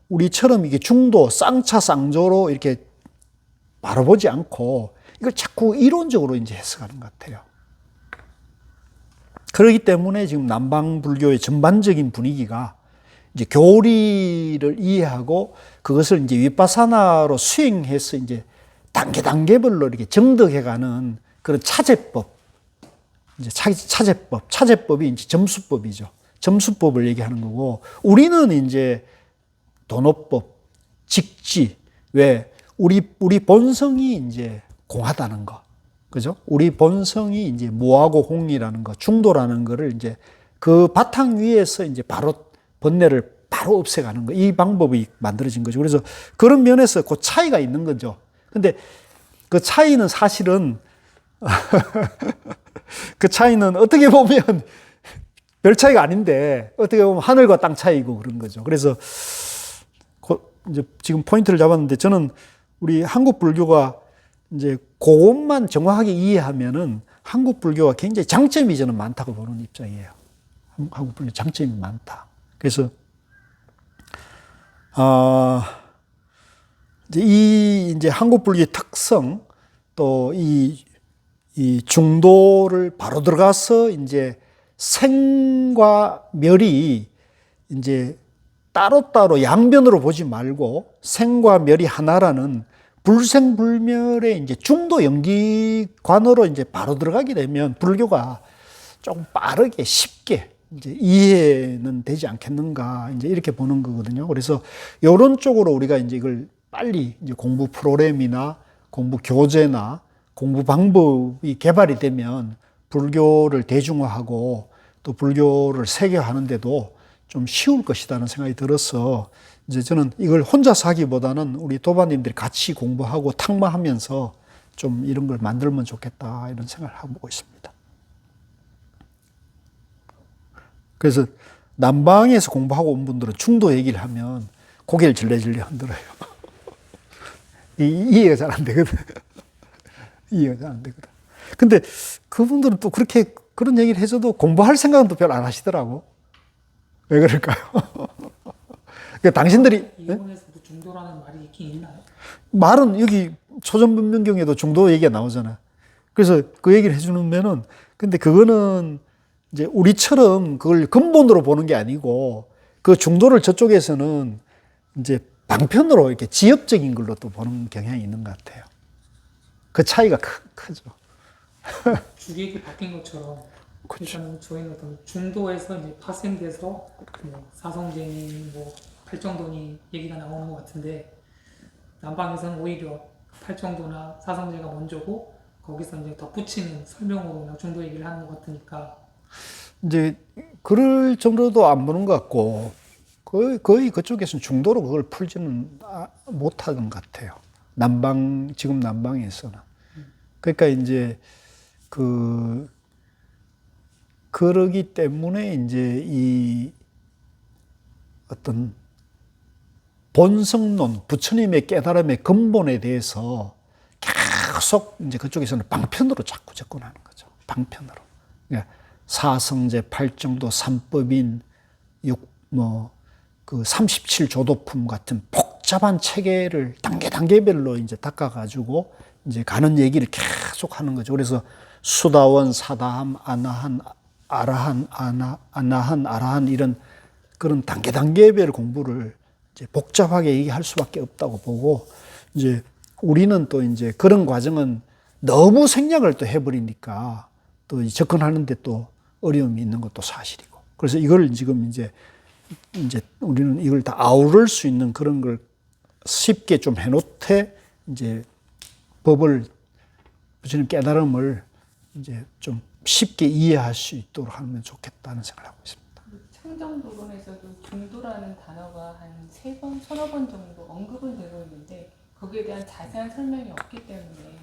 우리처럼 이게 중도, 쌍차, 쌍조로 이렇게 바라보지 않고 이걸 자꾸 이론적으로 이제 해석하는 것 같아요. 그렇기 때문에 지금 남방 불교의 전반적인 분위기가 이제 교리를 이해하고 그것을 이제 위파사나로 수행해서 이제 단계별로 이렇게 정득해가는 그런 차제법, 이제 차제법이 이제 점수법이죠. 점수법을 얘기하는 거고, 우리는 이제 도노법, 직지, 왜 우리 본성이 이제 공하다는 거, 그죠? 우리 본성이 이제 무하고 공이라는 거, 중도라는 거를 이제 그 바탕 위에서 이제 바로 번뇌를 바로 없애가는 거, 이 방법이 만들어진 거죠. 그래서 그런 면에서 그 차이가 있는 거죠. 근데 그 차이는 사실은 그 차이는 어떻게 보면 별 차이가 아닌데 어떻게 보면 하늘과 땅 차이고 그런 거죠. 그래서 이제 지금 포인트를 잡았는데, 저는 우리 한국 불교가 이제 그것만 정확하게 이해하면은 한국 불교가 굉장히 장점이 저는 많다고 보는 입장이에요. 한국 불교 장점이 많다. 그래서 이제 한국 불교의 특성, 또 이 중도를 바로 들어가서 이제 생과 멸이 이제 따로따로 양변으로 보지 말고 생과 멸이 하나라는 불생불멸의 이제 중도 연기관으로 이제 바로 들어가게 되면 불교가 조금 빠르게 쉽게 이제 이해는 되지 않겠는가, 이제 이렇게 보는 거거든요. 그래서 이런 쪽으로 우리가 이제 이걸 빨리 이제 공부 프로그램이나 공부 교재나 공부 방법이 개발이 되면 불교를 대중화하고 또 불교를 세계화하는데도 좀 쉬울 것이라는 생각이 들어서, 이제 저는 이걸 혼자서 하기보다는 우리 도반님들이 같이 공부하고 탁마하면서 좀 이런 걸 만들면 좋겠다, 이런 생각을 하고 있습니다. 그래서 남방에서 공부하고 온 분들은 중도 얘기를 하면 고개를 질레질레 흔들어요. 이해가 잘 안 되거든. 이해가 잘 안 되거든. 근데 그분들은 또 그렇게 그런 얘기를 해줘도 공부할 생각은 또 별로 안 하시더라고. 왜 그럴까요? 그러니까 당신들이 일본에서도 중도라는 말이 있긴 있나요? 말은 여기 초전문명경에도 중도 얘기가 나오잖아. 그래서 그 얘기를 해주면은, 근데 그거는 이제 우리처럼 그걸 근본으로 보는 게 아니고, 그 중도를 저쪽에서는 이제 방편으로 이렇게 지역적인 걸로 또 보는 경향이 있는 것 같아요. 그 차이가 크죠. 주객이 바뀐 것처럼 그렇죠. 일단은 저희는 어떤 중도에서 이제 파생돼서 뭐 사성제니 뭐 팔정도니 얘기가 나오는 것 같은데, 남방에서는 오히려 팔정도나 사성제가 먼저고 거기서 이제 덧붙이는 설명으로 그냥 중도 얘기를 하는 것 같으니까. 이제 그럴 정도도 안 보는 것 같고, 거의 그쪽에서는 중도로 그걸 풀지는 못하는 것 같아요. 지금 남방에서는. 그러니까 이제 그러기 때문에 이제 이 어떤 본성론, 부처님의 깨달음의 근본에 대해서 계속 이제 그쪽에서는 방편으로 자꾸 접근하는 거죠. 방편으로. 그러니까 사성제, 팔정도, 삼법인, 그 37조도품 같은 복잡한 체계를 단계별로 이제 닦아가지고 이제 가는 얘기를 계속 하는 거죠. 그래서 수다원, 사다함, 아나한, 아라한, 아나한, 아라한, 이런 그런 단계별 공부를 이제 복잡하게 얘기할 수밖에 없다고 보고, 이제 우리는 또 이제 그런 과정은 너무 생략을 또 해버리니까 또 접근하는데 또 어려움이 있는 것도 사실이고, 그래서 이걸 지금 이제 우리는 이걸 다 아우를 수 있는 그런 걸 쉽게 좀 해놓되, 이제 법을, 부처님 깨달음을 이제 좀 쉽게 이해할 수 있도록 하면 좋겠다는 생각을 하고 있습니다. 창정도론에서도 중도라는 단어가 한 3번, 1,000번 정도 언급은 되고 있는데 거기에 대한 자세한 설명이 없기 때문에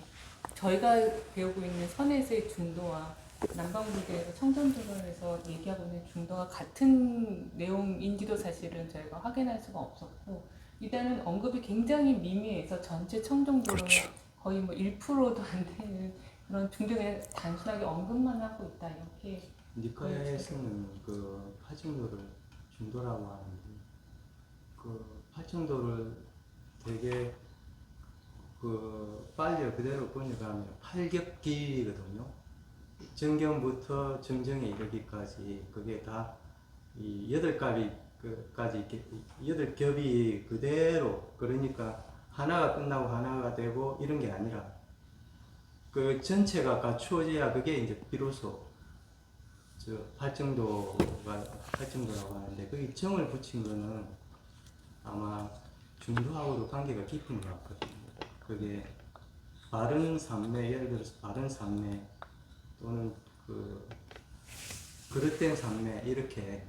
저희가 배우고 있는 선에서의 중도와 남방불교에서 청정도론에서 얘기하고 있는 중도가 같은 내용인지도 사실은 저희가 확인할 수가 없었고, 일단은 언급이 굉장히 미미해서 전체 청정도론의 그렇죠. 거의 뭐 1%도 안 되는 그런 중도에 단순하게 언급만 하고 있다, 이렇게. 니카야에서는 그 팔정도를 중도라고 하는데, 그 팔정도를 되게 그 빨리 그대로 번역하면 팔격기거든요. 정경부터 정정에 이르기까지 그게 다 이 8가지까지 이렇게 8겹이 그대로, 그러니까 하나가 끝나고 하나가 되고 이런 게 아니라 그 전체가 갖추어져야 그게 이제 비로소 저 팔정도라고 하는데 거기 정을 붙인 거는 아마 중도하고도 관계가 깊은 것 같거든요. 그게 바른 산매, 예를 들어서 바른 산매 또는 그 그릇된 산매 이렇게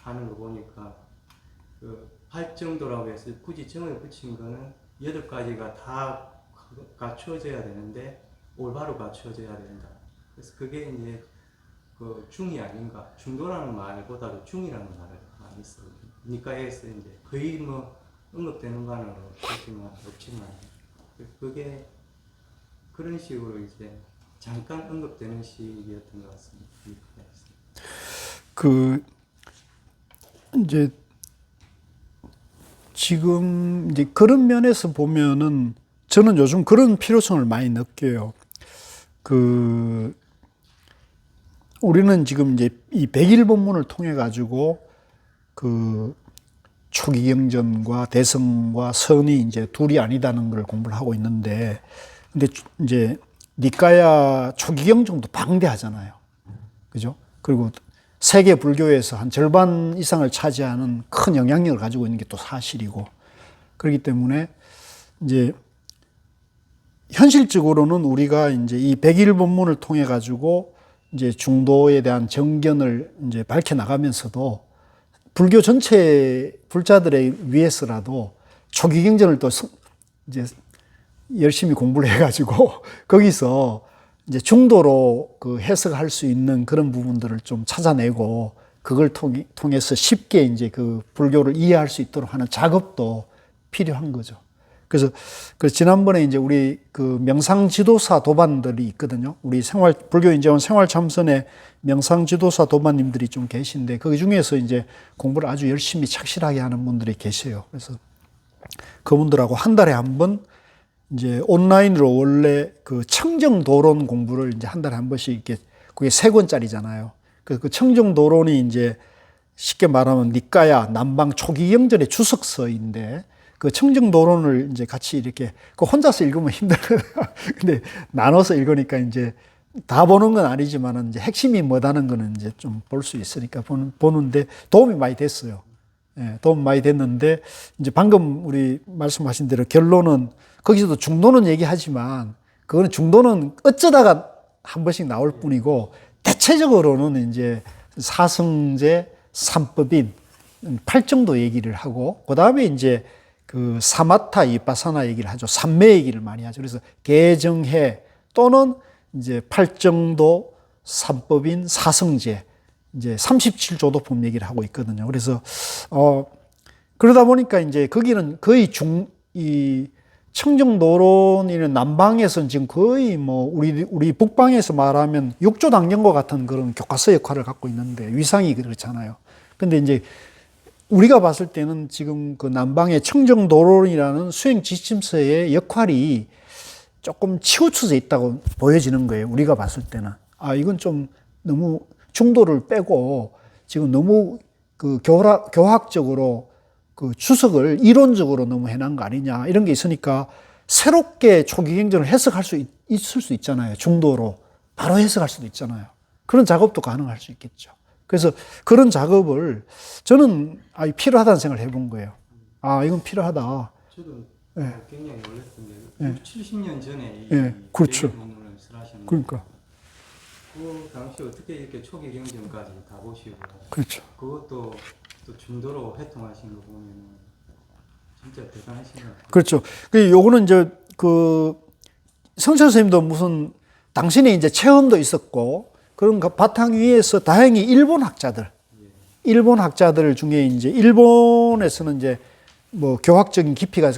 하는 거 보니까 그 팔정도라고 해서 굳이 정을 붙인 거는 8가지가 다 갖추어져야 되는데 올바로 갖추어져야 된다. 그래서 그게 이제 그 중이 아닌가. 중도라는 말보다도 중이라는 말을 많이 써요. 니까에서 이제 거의 뭐 언급되는 바는 없지만 그게 그런 식으로 이제 잠깐 언급되는 시기였던 것 같습니다. 니까에서. 그 이제 지금 이제 그런 면에서 보면은 저는 요즘 그런 필요성을 많이 느껴요. 그 우리는 지금 이제 이 100일 본문을 통해 가지고 그 초기경전과 대성과 선이 이제 둘이 아니다는 걸 공부를 하고 있는데, 근데 이제 니까야 초기경전도 방대하잖아요. 그죠? 그리고 세계 불교에서 한 절반 이상을 차지하는 큰 영향력을 가지고 있는 게 또 사실이고, 그렇기 때문에 이제 현실적으로는 우리가 이제 이 100일 본문을 통해 가지고 이제 중도에 대한 정견을 이제 밝혀 나가면서도 불교 전체 불자들에 위해서라도 초기경전을 또 이제 열심히 공부를 해가지고 거기서 이제 중도로 그 해석할 수 있는 그런 부분들을 좀 찾아내고 그걸 통해서 쉽게 이제 그 불교를 이해할 수 있도록 하는 작업도 필요한 거죠. 그래서 그 지난번에 이제 우리 그 명상 지도사 도반들이 있거든요. 우리 불교인재원 생활참선에 명상 지도사 도반님들이 좀 계신데 그 중에서 이제 공부를 아주 열심히 착실하게 하는 분들이 계세요. 그래서 그분들하고 한 달에 한 번 이제 온라인으로 원래 그 청정도론 공부를 이제 한 달에 한 번씩 이렇게 그게 3권짜리잖아요. 그 청정도론이 이제 쉽게 말하면 니까야 남방 초기경전의 주석서인데 그 청정도론을 이제 같이 이렇게 그 혼자서 읽으면 힘들어요. 근데 나눠서 읽으니까 이제 다 보는 건 아니지만은 이제 핵심이 뭐다는 거는 이제 좀 볼 수 있으니까 보는데 도움이 많이 됐어요. 예, 도움 많이 됐는데 이제 방금 우리 말씀하신 대로 결론은 거기서도 중도는 얘기하지만 그거는 중도는 어쩌다가 한 번씩 나올 뿐이고 대체적으로는 이제 사성제, 삼법인, 팔정도 얘기를 하고 그 다음에 이제 그 사마타 이빠사나 얘기를 하죠. 삼매 얘기를 많이 하죠. 그래서 개정해 또는 이제 팔정도, 삼법인, 사성제 이제 37조도품 얘기를 하고 있거든요. 그래서 그러다 보니까 이제 거기는 거의 이 청정도론이는 남방에서는 지금 거의 뭐 우리 북방에서 말하면 육조당경과 같은 그런 교과서 역할을 갖고 있는데 위상이 그렇잖아요. 근데 이제 우리가 봤을 때는 지금 그 남방의 청정도론이라는 수행 지침서의 역할이 조금 치우쳐져 있다고 보여지는 거예요. 우리가 봤을 때는. 이건 좀 너무 중도를 빼고 지금 너무 그 교학적으로 그 주석을 이론적으로 너무 해놓은 거 아니냐 이런 게 있으니까 새롭게 초기경전을 해석할 수 있을 수 있잖아요. 중도로 바로 해석할 수도 있잖아요. 그런 작업도 가능할 수 있겠죠. 그래서 그런 작업을 저는 필요하다는 생각을 해본 거예요. 이건 필요하다. 저도 예. 굉장히 놀랐던 게 예. 70년 전에 예, 그렇죠. 논문을 쓰라셨는데 그러니까. 그 당시 어떻게 이렇게 초기 경전까지 다 보시고 그렇죠. 그것도 또 중도로 회통하신 거 보면 진짜 대단하신 것 같아요. 그렇죠. 요거는 이제 그 성철 선생님도 무슨 당신의 이제 체험도 있었고 그런 바탕 위에서 다행히 일본 학자들 중에 이제 일본에서는 이제 뭐 교학적인 깊이가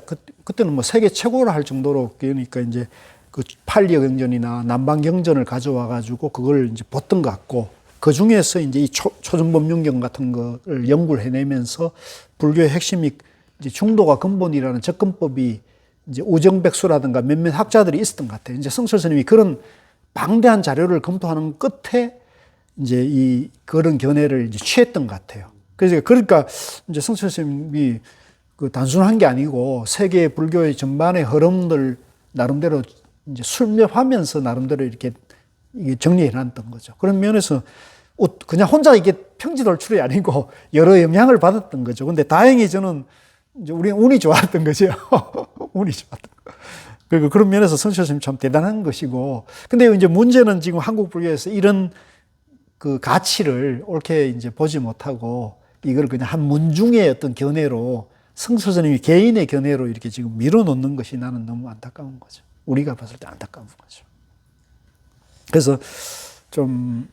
그때는 뭐 세계 최고로 할 정도로 그러니까 이제 그 팔리어 경전이나 남방 경전을 가져와 가지고 그걸 이제 봤던 것 같고 그 중에서 이제 이 초정법륜경 같은 거를 연구를 해내면서 불교의 핵심이 이제 중도가 근본이라는 접근법이 이제 우정백수라든가 몇몇 학자들이 있었던 것 같아요. 이제 성철 스님이 그런 방대한 자료를 검토하는 끝에 이제 이 그런 견해를 이제 취했던 것 같아요. 그러니까 이제 성철 스님이 그 단순한 게 아니고 세계 불교의 전반의 흐름들 나름대로 이제 술렵하면서 나름대로 이렇게 정리해 놨던 거죠. 그런 면에서 그냥 혼자 이게 평지돌출이 아니고 여러 영향을 받았던 거죠. 근데 다행히 저는 이제 우리 운이 좋았던 거죠. 운이 좋았던 거. 그리고 그런 면에서 선처 스님 참 대단한 것이고. 근데 이제 문제는 지금 한국 불교에서 이런 그 가치를 옳게 이제 보지 못하고 이걸 그냥 한 문중의 어떤 견해로 성서 스님이 개인의 견해로 이렇게 지금 밀어놓는 것이 나는 너무 안타까운 거죠. 우리가 봤을 때 안타까운 거죠. 그래서 좀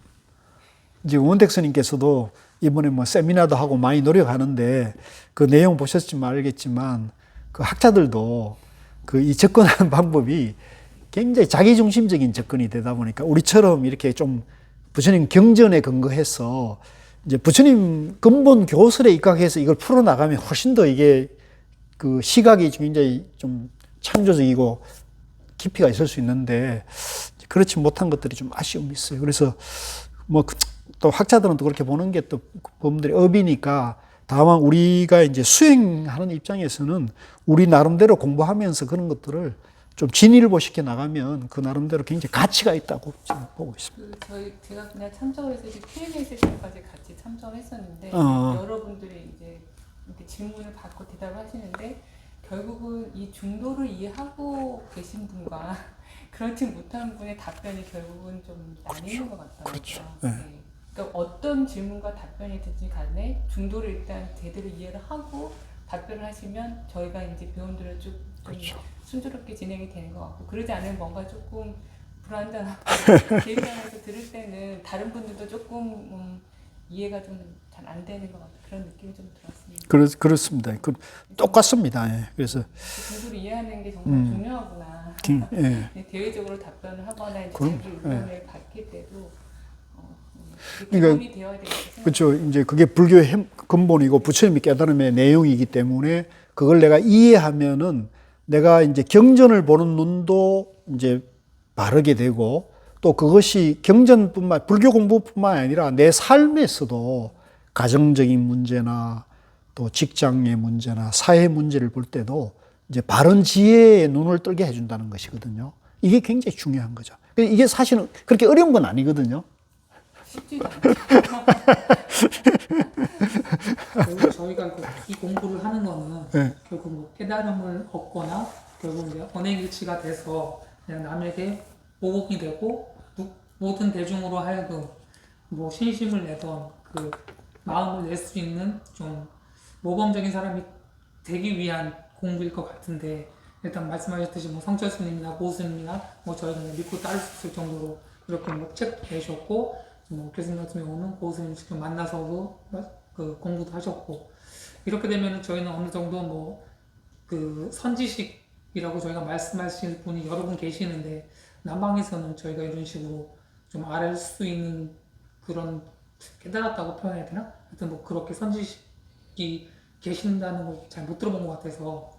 지금 원택 스님께서도 이번에 뭐 세미나도 하고 많이 노력하는데 그 내용 보셨지만 알겠지만 그 학자들도 그 이 접근하는 방법이 굉장히 자기중심적인 접근이 되다 보니까 우리처럼 이렇게 좀 부처님 경전에 근거해서 이제 부처님 근본 교설에 입각해서 이걸 풀어나가면 훨씬 더 이게 그 시각이 굉장히 좀 창조적이고 깊이가 있을 수 있는데 그렇지 못한 것들이 좀 아쉬움이 있어요. 그래서 뭐 또 학자들은 또 그렇게 보는 게 또 법들이 업이니까 다만 우리가 이제 수행하는 입장에서는 우리 나름대로 공부하면서 그런 것들을 좀 진일보시켜 나가면 그 나름대로 굉장히 가치가 있다고 지금 보고 있습니다. 제가 그냥 참석을 해서 Q&A 세션까지 같이 참석했었는데 여러분들이 이제 이렇게 질문을 받고 대답을 하시는데 결국은 이 중도를 이해하고 계신 분과 그렇지 못한 분의 답변이 결국은 좀 나뉘는 것 같아요. 그렇죠. 네. 그러니까 어떤 질문과 답변이든지 간에 중도를 일단 제대로 이해를 하고 답변을 하시면 저희가 이제 배움들을 좀 그렇죠. 순조롭게 진행이 되는 것 같고 그러지 않으면 뭔가 조금 불안정하고 개인안에서 들을 때는 다른 분들도 조금 이해가 좀 잘 안 되는 것 같은 그런 느낌이 좀 들었습니다. 그렇습니다. 똑같습니다. 예. 그래서 중도를 이해하는 게 정말 중요하구나. 예. 대외적으로 답변을 하거나 이제 그럼, 자기 의견을 받게 돼도 그러니까 경험이 되어야 되겠다. 그렇죠. 이제 그게 불교의 근본이고 부처님이 깨달음의 내용이기 때문에 그걸 내가 이해하면은 내가 이제 경전을 보는 눈도 이제 바르게 되고 또 그것이 경전뿐만 불교 공부뿐만 아니라 내 삶에서도 가정적인 문제나 또 직장의 문제나 사회 문제를 볼 때도 이제 바른 지혜의 눈을 뜨게 해준다는 것이거든요. 이게 굉장히 중요한 거죠. 이게 사실은 그렇게 어려운 건 아니거든요. 쉽지도 않죠. 결국 저희가 이 공부를 하는 거는 네. 결국 뭐 깨달음을 얻거나 결국 이제 언행일치가 돼서 그냥 남에게 보복이 되고 모든 대중으로 하여금 뭐 신심을 내던 그 마음을 낼 수 있는 좀 모범적인 사람이 되기 위한 공부일 것 같은데 일단 말씀하셨듯이 뭐 성철 스님이나 고 스님이나 뭐 저희가 믿고 따를 수 있을 정도로 이렇게 뭐 책도 내셨고 뭐 교수님 같은 경우는 고 스님 직접 만나서도 그 공부도 하셨고 이렇게 되면 저희는 어느 정도 뭐 그 선지식이라고 저희가 말씀하실 분이 여러 분 계시는데 남방에서는 저희가 이런 식으로 좀 알 수 있는 그런 깨달았다고 표현해야 되나? 하여튼 뭐 그렇게 선지식이 계신다는 걸 잘 못 들어본 것 같아서 뭐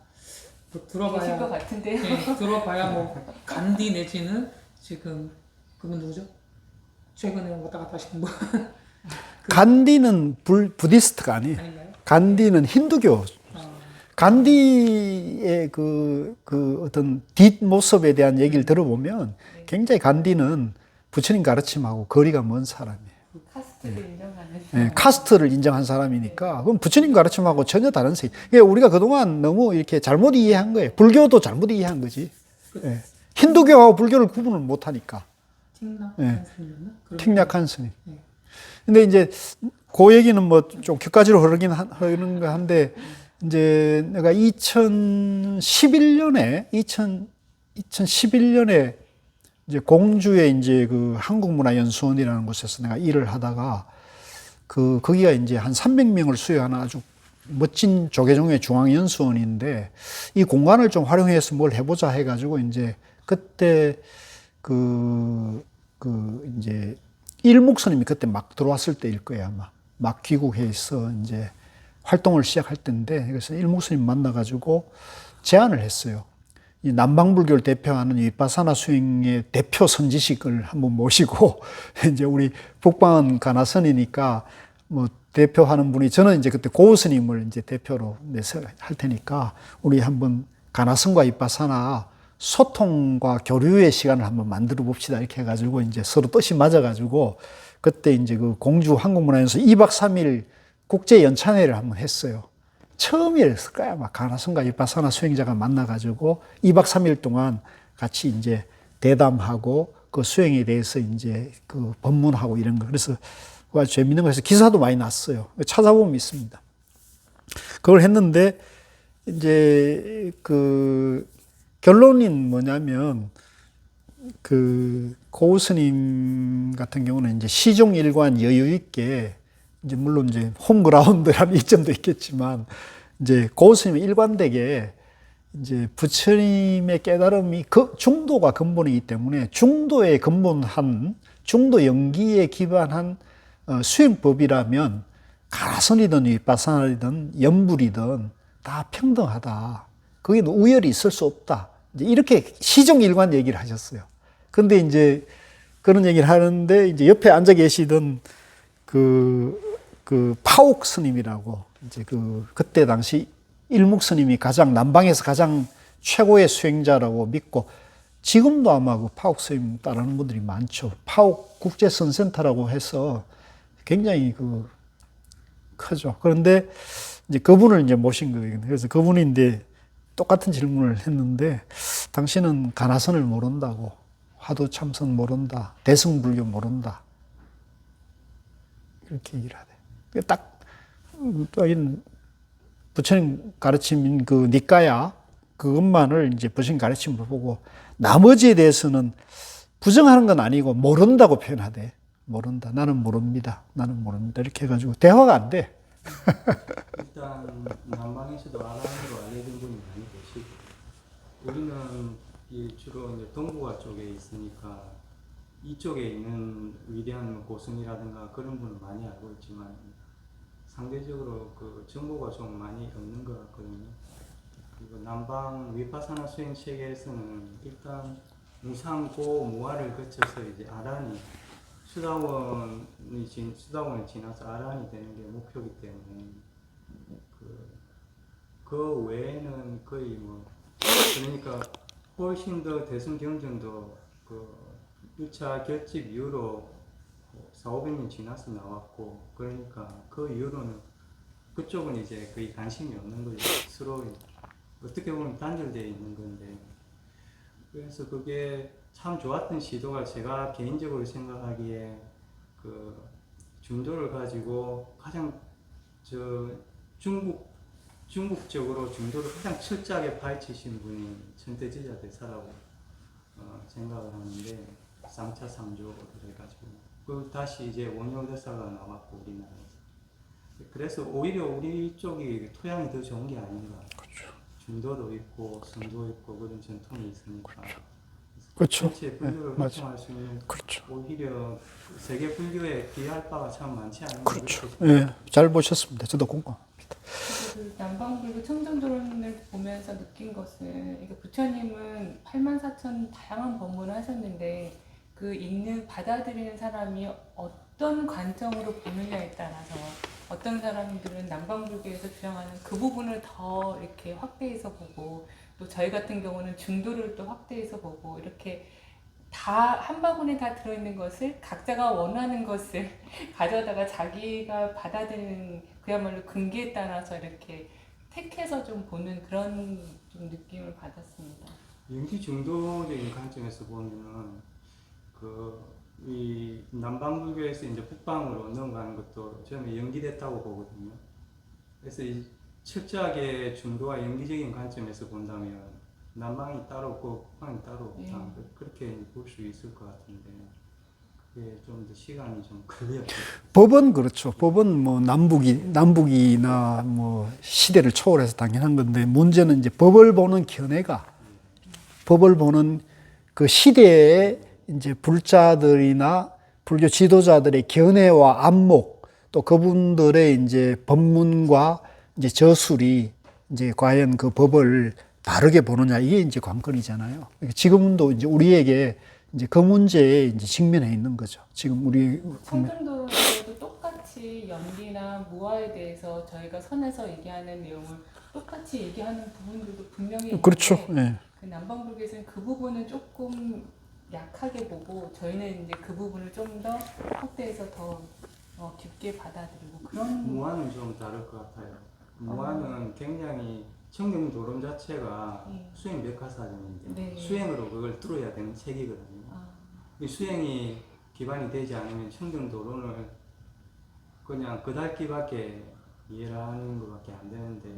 계실 들어봐야 것 같은데요. 네, 들어봐야 뭐 간디 내지는 지금 그분 누구죠? 최근에 왔다 갔다 하시는 분 간디는 부디스트가 아니에요. 아닌가요? 간디는 힌두교. 간디의 그 어떤 뒷모습에 대한 얘기를 들어보면 굉장히 간디는 부처님 가르침하고 거리가 먼 사람이에요. 카스트를 인정하는. 네, 카스트를 인정한 사람이니까 그럼 부처님 가르침하고 전혀 다른 세계. 그러니까 우리가 그동안 너무 이렇게 잘못 이해한 거예요. 불교도 잘못 이해한 거지. 네. 힌두교하고 불교를 구분을 못 하니까. 틱약한 스님. 근데 이제 그 얘기는 뭐 좀 격가지로 흐르긴 하는 거 한데 이제 내가 2011년에 이제 공주에 이제 그 한국문화연수원이라는 곳에서 내가 일을 하다가 거기가 이제 한 300명을 수요하는 아주 멋진 조계종의 중앙연수원인데 이 공간을 좀 활용해서 뭘 해보자 해가지고 이제 그때 이제 일목스님이 그때 막 들어왔을 때일 거예요, 아마. 막 귀국해서 이제 활동을 시작할 때인데, 그래서 일목스님 만나가지고 제안을 했어요. 이 남방불교를 대표하는 위파사나 수행의 대표 선지식을 한번 모시고, 이제 우리 북방은 가나선이니까 뭐 대표하는 분이, 저는 이제 그때 고스님을 이제 대표로 내서 할 테니까, 우리 한번 가나선과 위파사나 소통과 교류의 시간을 한번 만들어 봅시다. 이렇게 해가지고 이제 서로 뜻이 맞아가지고 그때 이제 그 공주 한국문화연수 2박 3일 국제 연찬회를 한번 했어요. 처음이었을 거야. 막 가나선과 윗바사나 수행자가 만나가지고 2박 3일 동안 같이 이제 대담하고 그 수행에 대해서 이제 그 법문하고 이런 거. 그래서 아주 재밌는 거에서 기사도 많이 났어요. 찾아보면 있습니다. 그걸 했는데 이제 그 결론인 뭐냐면 그 고우 스님 같은 경우는 이제 시종일관 여유 있게 이제 물론 이제 홈그라운드라는 이점도 있겠지만 이제 고우 스님은 일관되게 이제 부처님의 깨달음이 그 중도가 근본이기 때문에 중도에 근본한 중도 연기에 기반한 수행법이라면 가라선이든 윗바사나이든 연불이든 다 평등하다. 거기는 우열이 있을 수 없다. 이제 이렇게 시종일관 얘기를 하셨어요. 근데 이제 그런 얘기를 하는데 이제 옆에 앉아 계시던 그 파옥 스님이라고 이제 그때 당시 일묵 스님이 남방에서 가장 최고의 수행자라고 믿고 지금도 아마 그 파옥 스님 따르는 분들이 많죠. 파옥 국제선센터라고 해서 굉장히 크죠. 그런데 이제 그분을 이제 모신 거예요. 그래서 그분이 이제 똑같은 질문을 했는데 당신은 가나선을 모른다고, 화두 참선 모른다, 대승불교 모른다. 이렇게 얘기를 하대. 딱 부처님 가르침인 그 니까야 그것만을 이제 부처님 가르침을 보고 나머지에 대해서는 부정하는 건 아니고 모른다고 표현하대. 모른다. 나는 모릅니다. 나는 모릅니다. 이렇게 해가지고 대화가 안 돼. 일단 남방에서도 아라한으로 알려진 분이 많이 계시고 우리는 주로 이제 동북아 쪽에 있으니까 이쪽에 있는 위대한 고승이라든가 그런 분은 많이 알고 있지만 상대적으로 그 정보가 좀 많이 없는 것 같거든요. 그리고 남방 위파사나 수행 체계에서는 일단 무상고 무아를 거쳐서 이제 아란이 수다원을 지나서 아란이 되는 게 목표이기 때문에 그 외에는 거의 뭐 그러니까 훨씬 더 대승 경전도 그 1차 결집 이후로 4,500년 지나서 나왔고 그러니까 그 이후로는 그쪽은 이제 거의 관심이 없는 거죠. 서로 어떻게 보면 단절되어 있는 건데 그래서 그게 참 좋았던 시도가 제가 개인적으로 생각하기에 그 중도를 가지고 가장 중국적으로 중도를 가장 철저하게 파헤치신 분이 천태지자 대사라고 생각을 하는데 쌍차 삼조를 해가지고 그 다시 이제 원효 대사가 나왔고 우리나라에서 그래서 오히려 우리 쪽이 토양이 더 좋은 게 아닌가. 그렇죠. 중도도 있고 성도 있고 그런 전통이 있으니까. 그렇죠. 전체 분류를 네, 확정할 수 있는 그렇죠. 오히려 세계 분류에 비할 바가 참 많지 않은 그렇죠. 예, 잘 보셨습니다. 저도 공감합니다. 그 남방불교 청정도론을 보면서 느낀 것은 이게 부처님은 84,000 다양한 법문을 하셨는데 그 읽는 받아들이는 사람이 어떤 관점으로 보느냐에 따라서 어떤 사람들은 남방불교에서 주장하는 그 부분을 더 이렇게 확대해서 보고 또 저희 같은 경우는 중도를 또 확대해서 보고 이렇게 다 한 바구니에 다 들어있는 것을 각자가 원하는 것을 가져다가 자기가 받아들이는 그야말로 근기에 따라서 이렇게 택해서 좀 보는 그런 좀 느낌을 받았습니다. 연기 중도적인 관점에서 보면은 이 남방불교에서 이제 북방으로 넘어가는 것도 저는 연기됐다고 보거든요. 그래서 철저하게 중도와 연기적인 관점에서 본다면 남방이 따로 없고 북방이 따로 없다. 그렇게 볼 수 있을 것 같은데 그게 좀 더 시간이 좀 걸려요. 법은 그렇죠. 법은 뭐 남북이나 뭐 시대를 초월해서 당연한 건데 문제는 이제 법을 보는 법을 보는 그 시대의 이제 불자들이나 불교 지도자들의 견해와 안목 또 그분들의 이제 법문과 이제 저술이 이제 과연 그 법을 다르게 보느냐 이게 이제 관건이잖아요. 지금도 이제 우리에게 이제 그 문제에 이제 직면해 있는 거죠. 지금 우리 청정도로도 똑같이 연기나 무아에 대해서 저희가 선에서 얘기하는 내용을 똑같이 얘기하는 부분들도 분명히 있는데 그렇죠. 네. 그 남방불교에서는 그 부분은 조금 약하게 보고 저희는 이제 그 부분을 좀 더 확대해서 더 깊게 받아들이고 그런 무안은 좀 다를 것 같아요. 무안은 굉장히 청정도론 자체가 네. 수행 백화사전인데 네. 수행으로 그걸 뚫어야 되는 책이거든요. 이 수행이 기반이 되지 않으면 청정도론을 그냥 그달기밖에 이해를 하는 것밖에 안 되는데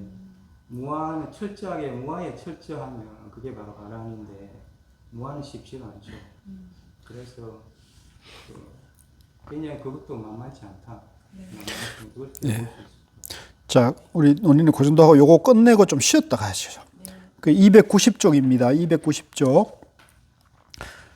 무안은 철저하게 무아에 철저하면 그게 바로 가람인데 무안은 쉽지가 않죠. 그래서 그냥 그것도 만만치 않다. 그걸 네. 자, 우리 논의는 그 정도 하고 요거 끝내고 좀 쉬었다 가시죠. 그 290쪽입니다. 290쪽.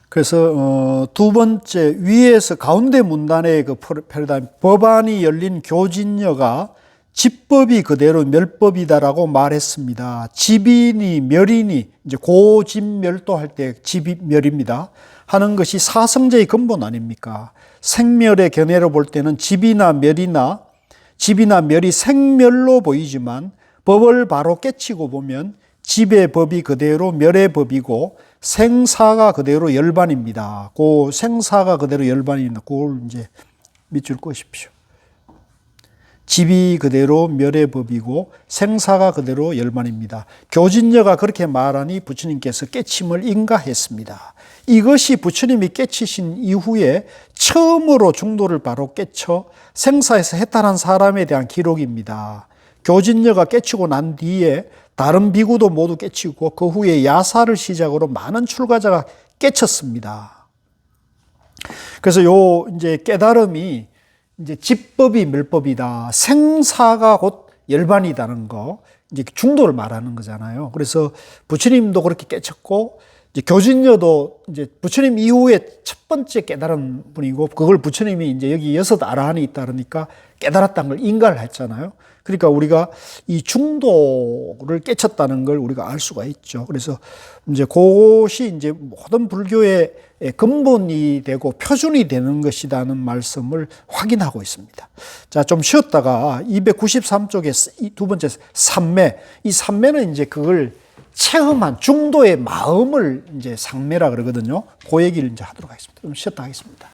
그래서 두 번째 위에서 가운데 문단의 그 패러다임 법안이 열린 교진녀가 집법이 그대로 멸법이다라고 말했습니다. 집이니 멸이니 이제 고집멸도 할 때 집이 멸입니다. 하는 것이 사성제의 근본 아닙니까? 생멸의 견해로 볼 때는 집이나 멸이 생멸로 보이지만 법을 바로 깨치고 보면 집의 법이 그대로 멸의 법이고 생사가 그대로 열반입니다. 그 생사가 그대로 열반입니다. 그걸 이제 밑줄 그으십시오. 집이 그대로 멸의 법이고 생사가 그대로 열반입니다. 교진녀가 그렇게 말하니 부처님께서 깨침을 인가했습니다. 이것이 부처님이 깨치신 이후에 처음으로 중도를 바로 깨쳐 생사에서 해탈한 사람에 대한 기록입니다. 교진녀가 깨치고 난 뒤에 다른 비구도 모두 깨치고 그 후에 야사를 시작으로 많은 출가자가 깨쳤습니다. 그래서 요 이제 깨달음이 이제 집법이 멸법이다. 생사가 곧 열반이다는 거. 이제 중도를 말하는 거잖아요. 그래서 부처님도 그렇게 깨쳤고 이제 교진녀도 이제 부처님 이후에 첫 번째 깨달은 분이고 그걸 부처님이 이제 여기 6 아라한이 있다 그러니까 깨달았다는 걸 인가를 했잖아요. 그러니까 우리가 이 중도를 깨쳤다는 걸 우리가 알 수가 있죠. 그래서 이제 그것이 이제 모든 불교의 근본이 되고 표준이 되는 것이라는 말씀을 확인하고 있습니다. 자, 좀 쉬었다가 293쪽에 두 번째 삼매. 이 삼매는 이제 그걸 체험한 중도의 마음을 이제 상매라 그러거든요. 그 얘기를 이제 하도록 하겠습니다. 좀 쉬었다 하겠습니다.